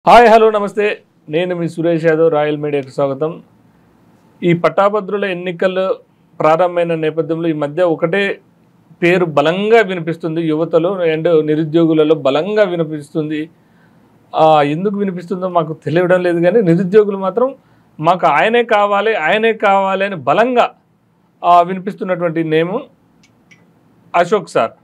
Hi hello నమస్తే నేను మీ Suresh Yadav royal మీడియాకు స్వాగతం. ఈ పట్టాభద్రుల ఎన్నికలు ప్రారంభమైన నేపథ్యంలో ఈ మధ్య ఒకటే పేరు బలంగా వినిపిస్తుంది, యువతలో అండ్ నిరుద్యోగులలో బలంగా వినిపిస్తుంది. ఎందుకు వినిపిస్తుందో మాకు తెలియడం లేదు, కానీ నిరుద్యోగులు మాత్రం మాకు ఆయనే కావాలి అని బలంగా వినిపిస్తున్నటువంటి నేము అశోక్ సార్.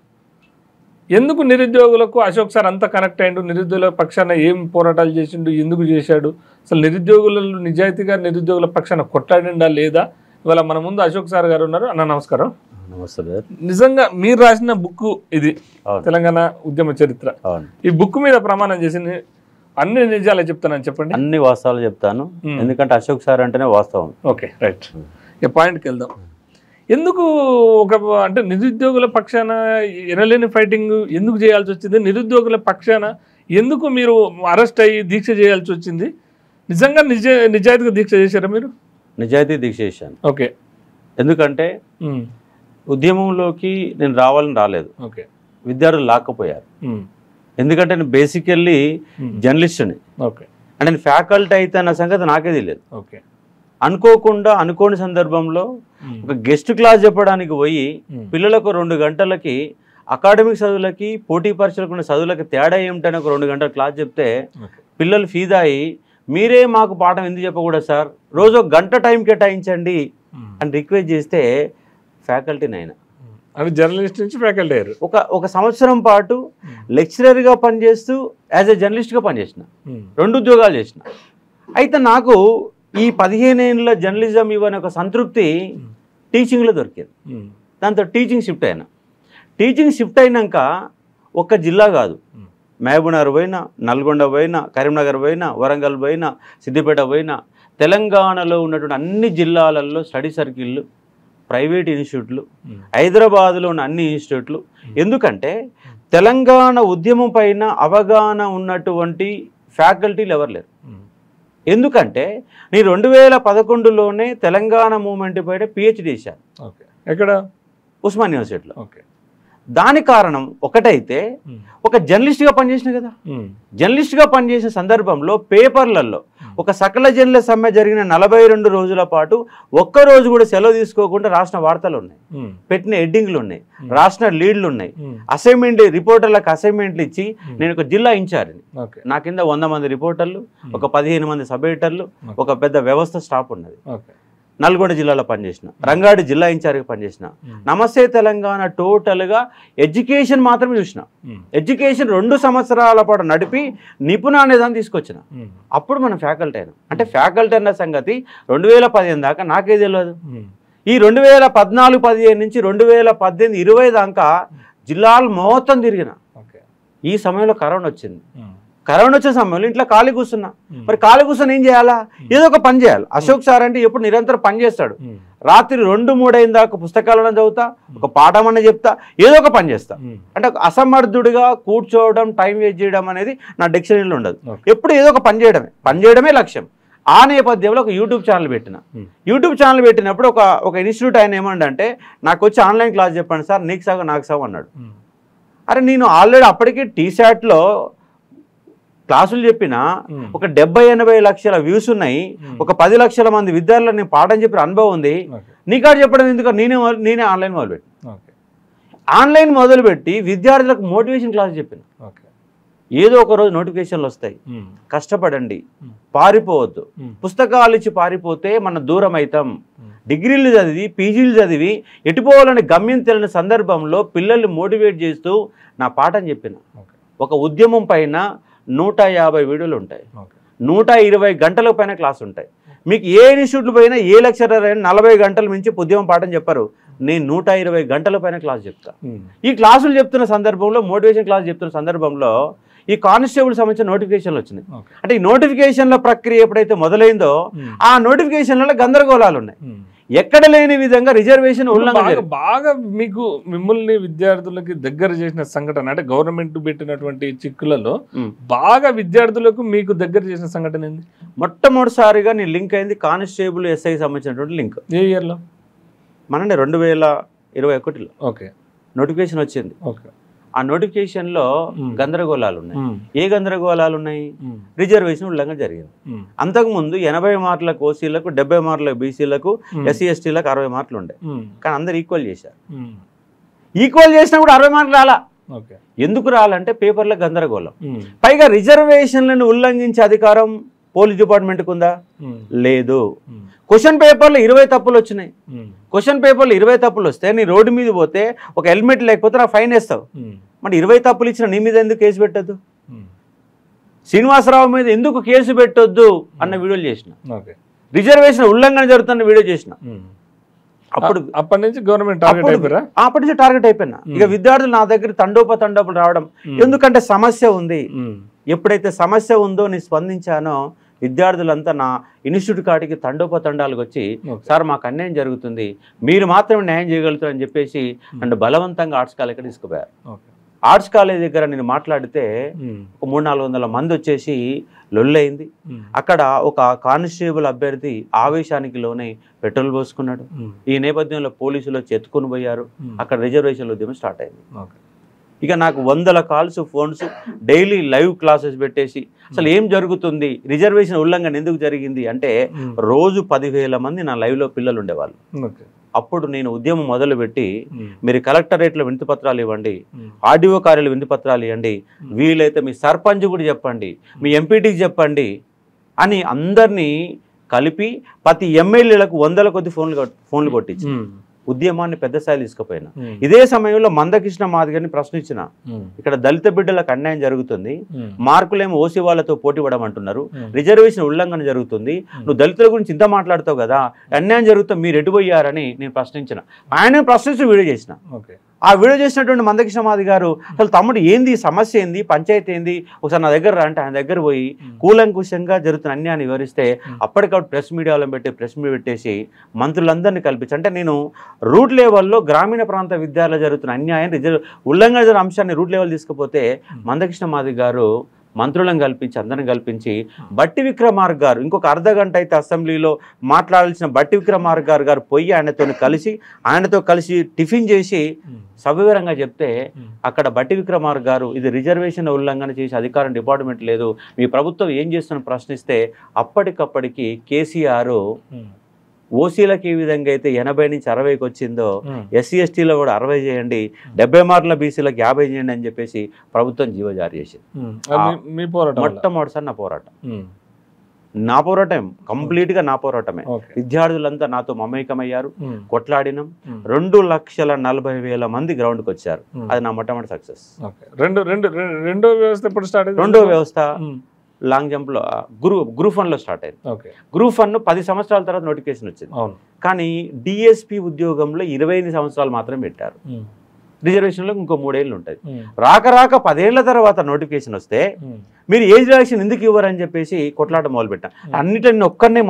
ఎందుకు నిరుద్యోగులకు అశోక్ సార్ అంత కనెక్ట్ అయ్యిండు? నిరుద్యోగుల పక్షాన ఏం పోరాటాలు చేసిండు, ఎందుకు చేశాడు? అసలు నిరుద్యోగులలో నిజాయితీగా నిరుద్యోగుల పక్షాన కొట్లాడిండా లేదా? ఇవాళ మన ముందు అశోక్ సార్ గారు ఉన్నారు. అన్న నమస్కారం. నమస్తే. నిజంగా మీరు రాసిన బుక్ ఇది, తెలంగాణ ఉద్యమ చరిత్ర. ఈ బుక్ మీద ప్రమాణం చేసి అన్ని నిజాలే చెప్తానని చెప్పండి. అన్ని వాస్తవాలు చెప్తాను, ఎందుకంటే అశోక్ సార్ అంటేనే వాస్తవం. Okay, right. ఇక పాయింట్కి వెళ్దాం. ఎందుకు అంటే నిరుద్యోగుల పక్షాన ఎనలేని ఫైటింగ్ ఎందుకు చేయాల్సి వచ్చింది? నిరుద్యోగుల పక్షాన ఎందుకు మీరు అరెస్ట్ అయ్యి దీక్ష చేయాల్సి వచ్చింది? నిజంగా నిజాయితీగా దీక్ష చేశారా మీరు? నిజాయితీ దీక్ష చేశాను. ఓకే. ఎందుకంటే ఉద్యమంలోకి నేను రావాలని రాలేదు. ఓకే. విద్యార్థులు లాక్కపోయారు. ఎందుకంటే నేను బేసికల్లీ జర్నలిస్ట్ని. ఓకే. అంటే నేను ఫ్యాకల్టీ అయితే అన్న సంగతి నాకే తెలియదు. ఓకే. అనుకోకుండా అనుకోని సందర్భంలో ఒక గెస్ట్ క్లాస్ చెప్పడానికి పోయి పిల్లలకు 2 గంటలకి అకాడమిక్ చదువులకి పోటీ పరీక్షలకు ఉన్న చదువులకి తేడా ఏమిటని ఒక 2 గంటల క్లాస్ చెప్తే పిల్లలు ఫీదా అయ్యి, మీరే మాకు పాఠం ఎందుకు చెప్పకూడదు సార్, రోజు 1 గంట టైం కేటాయించండి అని రిక్వెస్ట్ చేస్తే ఫ్యాకల్టీని అయినా అది జర్నలిస్ట్ నుంచి ఫ్యాకల్టీ అయ్యారు. ఒక సంవత్సరం పాటు లెక్చరర్గా పనిచేస్తూ యాజ్ ఎ జర్నలిస్ట్గా పనిచేసిన, 2 ఉద్యోగాలు చేసిన. అయితే నాకు ఈ 15 ఏళ్ళ జర్నలిజం ఇవన్నీ ఒక సంతృప్తి టీచింగ్లో దొరికింది. దాంతో టీచింగ్ షిఫ్ట్ అయినా. టీచింగ్ షిఫ్ట్ అయినాక ఒక్క జిల్లా కాదు, మహబూబ్నగర్ పోయినా, నల్గొండ పోయినా, కరీంనగర్ పోయినా, వరంగల్ పోయినా, సిద్దిపేట పోయినా, తెలంగాణలో ఉన్నటువంటి అన్ని జిల్లాలలో స్టడీ సర్కిళ్ళు, ప్రైవేట్ ఇన్స్టిట్యూట్లు, హైదరాబాద్లో ఉన్న అన్ని ఇన్స్టిట్యూట్లు. ఎందుకంటే తెలంగాణ ఉద్యమం పైన అవగాహన ఉన్నటువంటి ఫ్యాకల్టీలు ఎవరు లేరు. ఎందుకంటే నేను 2011లోనే తెలంగాణ మూవ్మెంట్ పైన పిహెచ్డి చేశాను. ఓకే. ఎక్కడ? ఉస్మాన్ యూనివర్సిటీలో. ఓకే. దానికి కారణం ఒకటైతే ఒక జర్నలిస్ట్గా పనిచేసిన కదా. జర్నలిస్ట్గా పనిచేసిన సందర్భంలో పేపర్లలో ఒక సకల జనుల సమ్మె జరిగిన 42 రోజుల పాటు ఒక్కరోజు కూడా సెలవు తీసుకోకుండా రాసిన వార్తలు ఉన్నాయి, పెట్టిన హెడ్డింగ్లు ఉన్నాయి, రాసిన లీడ్లు ఉన్నాయి. అసైన్మెంట్ రిపోర్టర్లకు అసైన్మెంట్లు ఇచ్చి నేను ఒక జిల్లా ఇన్ఛార్జిని. నా కింద 100 మంది రిపోర్టర్లు, ఒక 15 మంది సబ్ ఎడిటర్లు, ఒక పెద్ద వ్యవస్థ స్టాఫ్ ఉన్నది. నల్గొండ జిల్లాలో పనిచేసిన, రంగారెడ్డి జిల్లా ఇన్ఛార్జ్గా పనిచేసిన. నమస్తే తెలంగాణ టోటల్గా ఎడ్యుకేషన్ మాత్రమే చూసిన. ఎడ్యుకేషన్ 2 సంవత్సరాల పాటు నడిపి నిపుణ అనేదాన్ని తీసుకొచ్చిన. అప్పుడు మనం ఫ్యాకల్టీ అయినా. అంటే ఫ్యాకల్టీ అన్న సంగతి 2015 దాకా నాకే తెలియదు. ఈ 2014-15 నుంచి 2018-20 దాకా జిల్లాలు మొత్తం తిరిగిన. ఈ సమయంలో కరోనా వచ్చింది. కరోనా వచ్చిన సమయంలో ఇంట్లో ఖాళీ కూర్చున్నా. మరి ఖాళీ కూర్చొని ఏం చేయాలా? ఏదో ఒక పని చేయాలి. అశోక్ సార్ అంటే ఎప్పుడు నిరంతరం పని చేస్తాడు. రాత్రి 2-3 అయిన దాకా పుస్తకాలను చదువుతా, ఒక పాఠం అన్న చెప్తా, ఏదో ఒక పని చేస్తా. అంటే అసమర్థుడిగా కూర్చోవడం, టైం వేస్ట్ చేయడం అనేది నా డిక్షనరీలో ఉండదు. ఎప్పుడు ఏదో ఒక పని చేయడమే లక్ష్యం. ఆ నేపథ్యంలో ఒక యూట్యూబ్ ఛానల్ పెట్టిన. యూట్యూబ్ ఛానల్ పెట్టినప్పుడు ఒక ఇన్స్టిట్యూట్ ఆయన ఏమంటే, నాకు వచ్చి ఆన్లైన్ క్లాస్ చెప్పండి సార్, నీకు సగం నాకు సగం అన్నాడు. అరే నేను ఆల్రెడీ అప్పటికే టీశాట్లో క్లాసులు చెప్పిన ఒక 70-80 లక్షల వ్యూస్ ఉన్నాయి, ఒక 10 లక్షల మంది విద్యార్థులకు నేను పాఠం చెప్పిన అనుభవం ఉంది. నీకాడు చెప్పడం ఎందుకు? నేనే ఆన్లైన్ మొదలుపెట్టి ఆన్లైన్ మొదలుపెట్టి విద్యార్థులకు మోటివేషన్ క్లాస్ చెప్పిన. ఏదో ఒక రోజు నోటిఫికేషన్లు వస్తాయి, కష్టపడండి, పారిపోవద్దు. పుస్తకాలు ఇచ్చి పారిపోతే మనం దూరం అవుతాం. డిగ్రీలు చదివి, పీజీలు చదివి ఎటుపోవాలని గమ్యం తెలియని సందర్భంలో పిల్లల్ని మోటివేట్ చేస్తూ నా పాఠం చెప్పిన. ఒక ఉద్యమం పైన 150 వీడియోలు ఉంటాయి, 120 గంటల పైన క్లాస్ ఉంటాయి. మీకు ఏ ఇన్స్టిట్యూట్లు పోయినా, ఏ లెక్చరర్ అయినా 40 గంటల మించి ఉద్యమం పాఠం చెప్పరు. నేను 120 గంటల పైన క్లాస్ చెప్తా. ఈ క్లాసులు చెప్తున్న సందర్భంలో, మోటివేషన్ క్లాస్ చెప్తున్న సందర్భంలో ఈ కానిస్టేబుల్ సంబంధించిన నోటిఫికేషన్లు వచ్చినాయి. అంటే ఈ నోటిఫికేషన్ల ప్రక్రియ ఎప్పుడైతే మొదలైందో ఆ నోటిఫికేషన్లలో గందరగోళాలు ఉన్నాయి. ఎక్కడ లేని విధంగా రిజర్వేషన్ ఉల్లంఘన. బాగా మిమ్మల్ని విద్యార్థులకి దగ్గర చేసిన సంఘటన అంటే గవర్నమెంట్ పెట్టినటువంటి చిక్కులలో బాగా విద్యార్థులకు మీకు దగ్గర చేసిన సంఘటన ఏంది? మొట్టమొదటిసారిగా నేను లింక్ అయింది కానిస్టేబుల్ ఎస్ఐ సంబంధించినటువంటి లింక్. ఏ ఇయర్లో? మననే 2021లో. ఓకే. నోటిఫికేషన్ వచ్చింది. ఓకే. ఆ నోటిఫికేషన్ లో గందరగోళాలు ఉన్నాయి. ఏ గందరగోళాలు ఉన్నాయి? రిజర్వేషన్ ఉల్లంఘన జరిగింది. అంతకుముందు 80 మార్కులకు ఓసీలకు, 70 మార్కులకు బీసీలకు, ఎస్సీ ఎస్టీలకు 60 మార్కులు ఉండే. కానీ అందరు ఈక్వల్ చేశారు. ఈక్వల్ చేసినా కూడా 60 మార్కులు రాలా. ఎందుకు రాలంటే పేపర్ల గందరగోళం. పైగా రిజర్వేషన్లను ఉల్లంఘించే అధికారం పోలీస్ డిపార్ట్మెంట్కి ఉందా? లేదు. క్వశ్చన్ పేపర్లో 20 తప్పులు వచ్చినాయి. క్వశ్చన్ పేపర్లో 20 తప్పులు వస్తే నీ రోడ్డు మీద పోతే ఒక హెల్మెట్ లేకపోతే నాకు ఫైన్ వేస్తావు. మరి 20 తప్పులు ఇచ్చిన నీ మీద ఎందుకు కేసు పెట్టద్దు? శ్రీనివాసరావు మీద ఎందుకు కేసు పెట్టొద్దు అన్న వీడియోలు చేసిన. రిజర్వేషన్ ఉల్లంఘన జరుగుతున్న వీడియో చేసిన. అప్పటి నుంచి గవర్నమెంట్ అప్పటి నుంచి టార్గెట్ అయిపోయినా. ఇక విద్యార్థులు నా దగ్గర తండోపతండోపులు రావడం. ఎందుకంటే సమస్య ఉంది. ఎప్పుడైతే సమస్య ఉందో నేను స్పందించానో విద్యార్థులంతా నా ఇన్స్టిట్యూట్ కాటికి తండోపతండాలకు వచ్చి, సార్ మాకు అన్యాయం జరుగుతుంది, మీరు మాత్రమే న్యాయం చేయగలుగుతారని చెప్పేసి నన్ను బలవంతంగా ఆర్ట్స్ కాలేజ్ తీసుకుపోయారు. ఆర్ట్స్ కాలేజ్ దగ్గర నేను మాట్లాడితే ఒక 300-400 మంది వచ్చేసి లొల్లైంది. అక్కడ ఒక కానిస్టేబుల్ అభ్యర్థి ఆవేశానికి లోనే పెట్రోల్ పోసుకున్నాడు. ఈ నేపథ్యంలో పోలీసులు ఎత్తుకొని పోయారు. అక్కడ రిజర్వేషన్ ఉద్యమం స్టార్ట్ అయింది. ఇక నాకు 100 calls, phones, daily live classes పెట్టేసి అసలు ఏం జరుగుతుంది, రిజర్వేషన్ ఉల్లంఘన ఎందుకు జరిగింది అంటే రోజు 10,000 మంది నా లైవ్లో పిల్లలు ఉండేవాళ్ళు. అప్పుడు నేను ఉద్యమం మొదలుపెట్టి, మీరు కలెక్టరేట్లో వినతి పత్రాలు ఇవ్వండి, ఆర్డీఓ కార్యాలయంలో వినతి పత్రాలు ఇవ్వండి, వీలైతే మీ సర్పంచ్ కూడా చెప్పండి, మీ ఎంపీటీకి చెప్పండి అని అందరినీ కలిపి ప్రతి ఎమ్మెల్యేలకు 100 కొద్ది ఫోన్లు కొట్టించి ఉద్యమాన్ని పెద్ద స్థాయి తీసుకుపోయినా. ఇదే సమయంలో మందకృష్ణ మాదిగని ప్రశ్నించిన, ఇక్కడ దళిత బిడ్డలకు అన్యాయం జరుగుతుంది, మార్కులేమో ఓసీ వాళ్ళతో పోటీ పడమంటున్నారు, రిజర్వేషన్ ఉల్లంఘన జరుగుతుంది, నువ్వు దళితుల గురించి ఇంత మాట్లాడుతావు కదా, అన్యాయం జరుగుతుంది, మీరు ఎటుపోయారని నేను ప్రశ్నించిన. ఆయన ప్రశ్నించి వీడియో చేసిన. ఆ వీడియో చేసినటువంటి మందకృష్ణ మాది గారు అసలు తమ్ముడు ఏంది, సమస్య ఏంది, పంచాయతీ ఏంది, ఒకసారి నా దగ్గర రా అంటే ఆయన దగ్గర పోయి కూలంకుశంగా జరుగుతున్న అన్యాయాన్ని వివరిస్తే అప్పటికప్పుడు ప్రెస్ మీడియాలో పెట్టేసి మంత్రులందరినీ కల్పించి, అంటే నేను రూట్ లెవెల్లో గ్రామీణ ప్రాంత విద్యార్థులు జరుగుతున్న అన్యాయం ఉల్లంఘన జరిగిన అంశాన్ని రూట్ లెవెల్ తీసుకుపోతే మందకృష్ణ మాది గారు మంత్రులను కల్పించి అందరిని కల్పించి బట్టి విక్రమార్క గారు ఇంకొక అర్ధగంట అయితే అసెంబ్లీలో మాట్లాడాల్సిన బట్టి విక్రమార్క గారు పోయి ఆయనతో కలిసి టిఫిన్ చేసి సవివరంగా చెప్తే అక్కడ బట్టి విక్రమార్క గారు ఇది రిజర్వేషన్ ఉల్లంఘన చేసే అధికారం డిపార్ట్మెంట్ లేదు, మీ ప్రభుత్వం ఏం చేస్తుందని ప్రశ్నిస్తే అప్పటికప్పటికి కేసీఆర్ ఓసీలకు ఏ విధంగా అయితే 80 నుంచి 60కి వచ్చిందో ఎస్సీ ఎస్టీలో కూడా 60 చేయండి, 70 మార్కుల బీసీలకు 50 చేయండి అని చెప్పేసి ప్రభుత్వం జీవో జారీ చేసింది. మొట్టమొదటిసారి నా పోరాటం కంప్లీట్గా నా పోరాటమే. విద్యార్థులంతా నాతో మమేకమయ్యారు, కొట్లాడినాం. 2,40,40,000 మంది గ్రౌండ్కి వచ్చారు. అది నా మొట్టమొదటి సక్సెస్. రెండో వ్యవస్థ ఎప్పుడు స్టార్ట్ అయింది? రెండో వ్యవస్థ లాంగ్ జంప్ లో గ్రూప్ 1 లో స్టార్ట్ అయింది. గ్రూప్ 1 10 సంవత్సరాల తర్వాత నోటిఫికేషన్ వచ్చింది. కానీ డిఎస్పీ ఉద్యోగంలో 28 సంవత్సరాలు మాత్రం పెట్టారు. రిజర్వేషన్లో ఇంకో 3 ఏళ్ళు ఉంటుంది. రాక 10 ఏళ్ల తర్వాత నోటిఫికేషన్ వస్తే మీరు ఏజ్ రిలాక్సేషన్ ఎందుకు ఇవ్వరని చెప్పేసి కొట్లాట మొదలుపెట్టాను. అన్నిటిని ఒక్కనే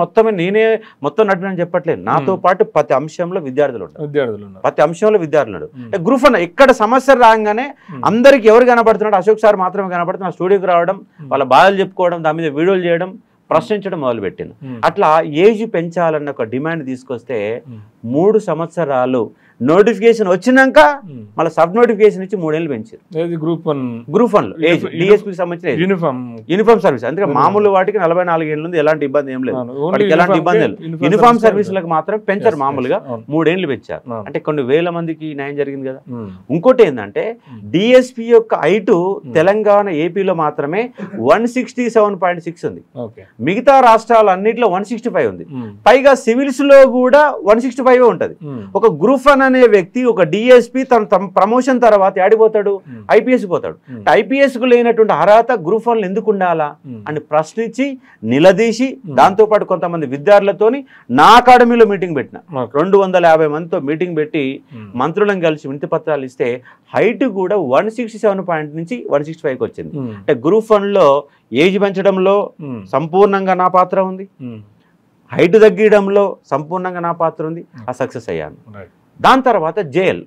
నేనే మొత్తం నడిపినని చెప్పట్లేదు. నాతో పాటు ప్రతి అంశంలో విద్యార్థులు ఉన్నారు. ప్రతి అంశంలో విద్యార్థులు గ్రూప్ 1 ఎక్కడ సమస్య రాగానే అందరికి ఎవరు కనబడుతున్నాడు, అశోక్ సార్ మాత్రమే కనబడుతున్నారు. స్టూడియోకి రావడం, వాళ్ళ బాధలు చెప్పుకోవడం, దాని మీద వీడియోలు చేయడం, ప్రశ్నించడం మొదలుపెట్టింది. అట్లా ఏజ్ పెంచాలన్న ఒక డిమాండ్ తీసుకొస్తే 3 సంవత్సరాలు నోటిఫికేషన్ వచ్చినాక మళ్ళీ సబ్ నోటిఫికేషన్ ఇచ్చి 3 ఏళ్ళు పెంచారు. గ్రూప్ 1 లో డిఎస్పీకి సంబంధించిన యూనిఫామ్ సర్వీస్. అందుకే మామూలు వాటికి 44 ఏళ్ళు ఉంది, ఎలాంటి ఇబ్బంది ఏం లేదు, వాటికి ఎలాంటి ఇబ్బంది లేదు. యూనిఫామ్ సర్వీసులకు మాత్రం పెంచారు, మామూలుగా 3 ఏళ్ళు పెంచారు. అంటే కొన్ని వేల మందికి న్యాయం జరిగింది కదా. ఇంకోటి ఏంటంటే డిఎస్పీ యొక్క హైట్ తెలంగాణ ఏపీలో మాత్రమే 167.6 ఉంది. మిగతా రాష్ట్రాలు అన్నింటిలో 165 ఉంది. పైగా సివిల్స్ లో కూడా 165 ఉంటది. ఒక గ్రూప్ 1 అనే వ్యక్తి, ఒక డిఎస్పీ తన ప్రమోషన్ తర్వాత ఆడిపోతాడు, ఐపీఎస్ పోతాడు. ఐపీఎస్ కు లేనటువంటి అర్హత గ్రూప్ 1 ఎందుకు ఉండాలా అని ప్రశ్నించి నిలదీసి, దాంతో పాటు కొంతమంది విద్యార్థులతోని నా అకాడమీలో మీటింగ్ పెట్టిన 250 మందితో మీటింగ్ పెట్టి మంత్రులను కలిసి వినతి పత్రాలు ఇస్తే హైట్ కూడా 167 నుంచి 165కి వచ్చింది. అంటే గ్రూప్ 1 లో ఏజ్ పెంచడంలో సంపూర్ణంగా నా పాత్ర ఉంది, హైట్ తగ్గడంలో సంపూర్ణంగా నా పాత్ర ఉంది. ఆ సక్సెస్ అయ్యాను. దాని తర్వాత జేఎల్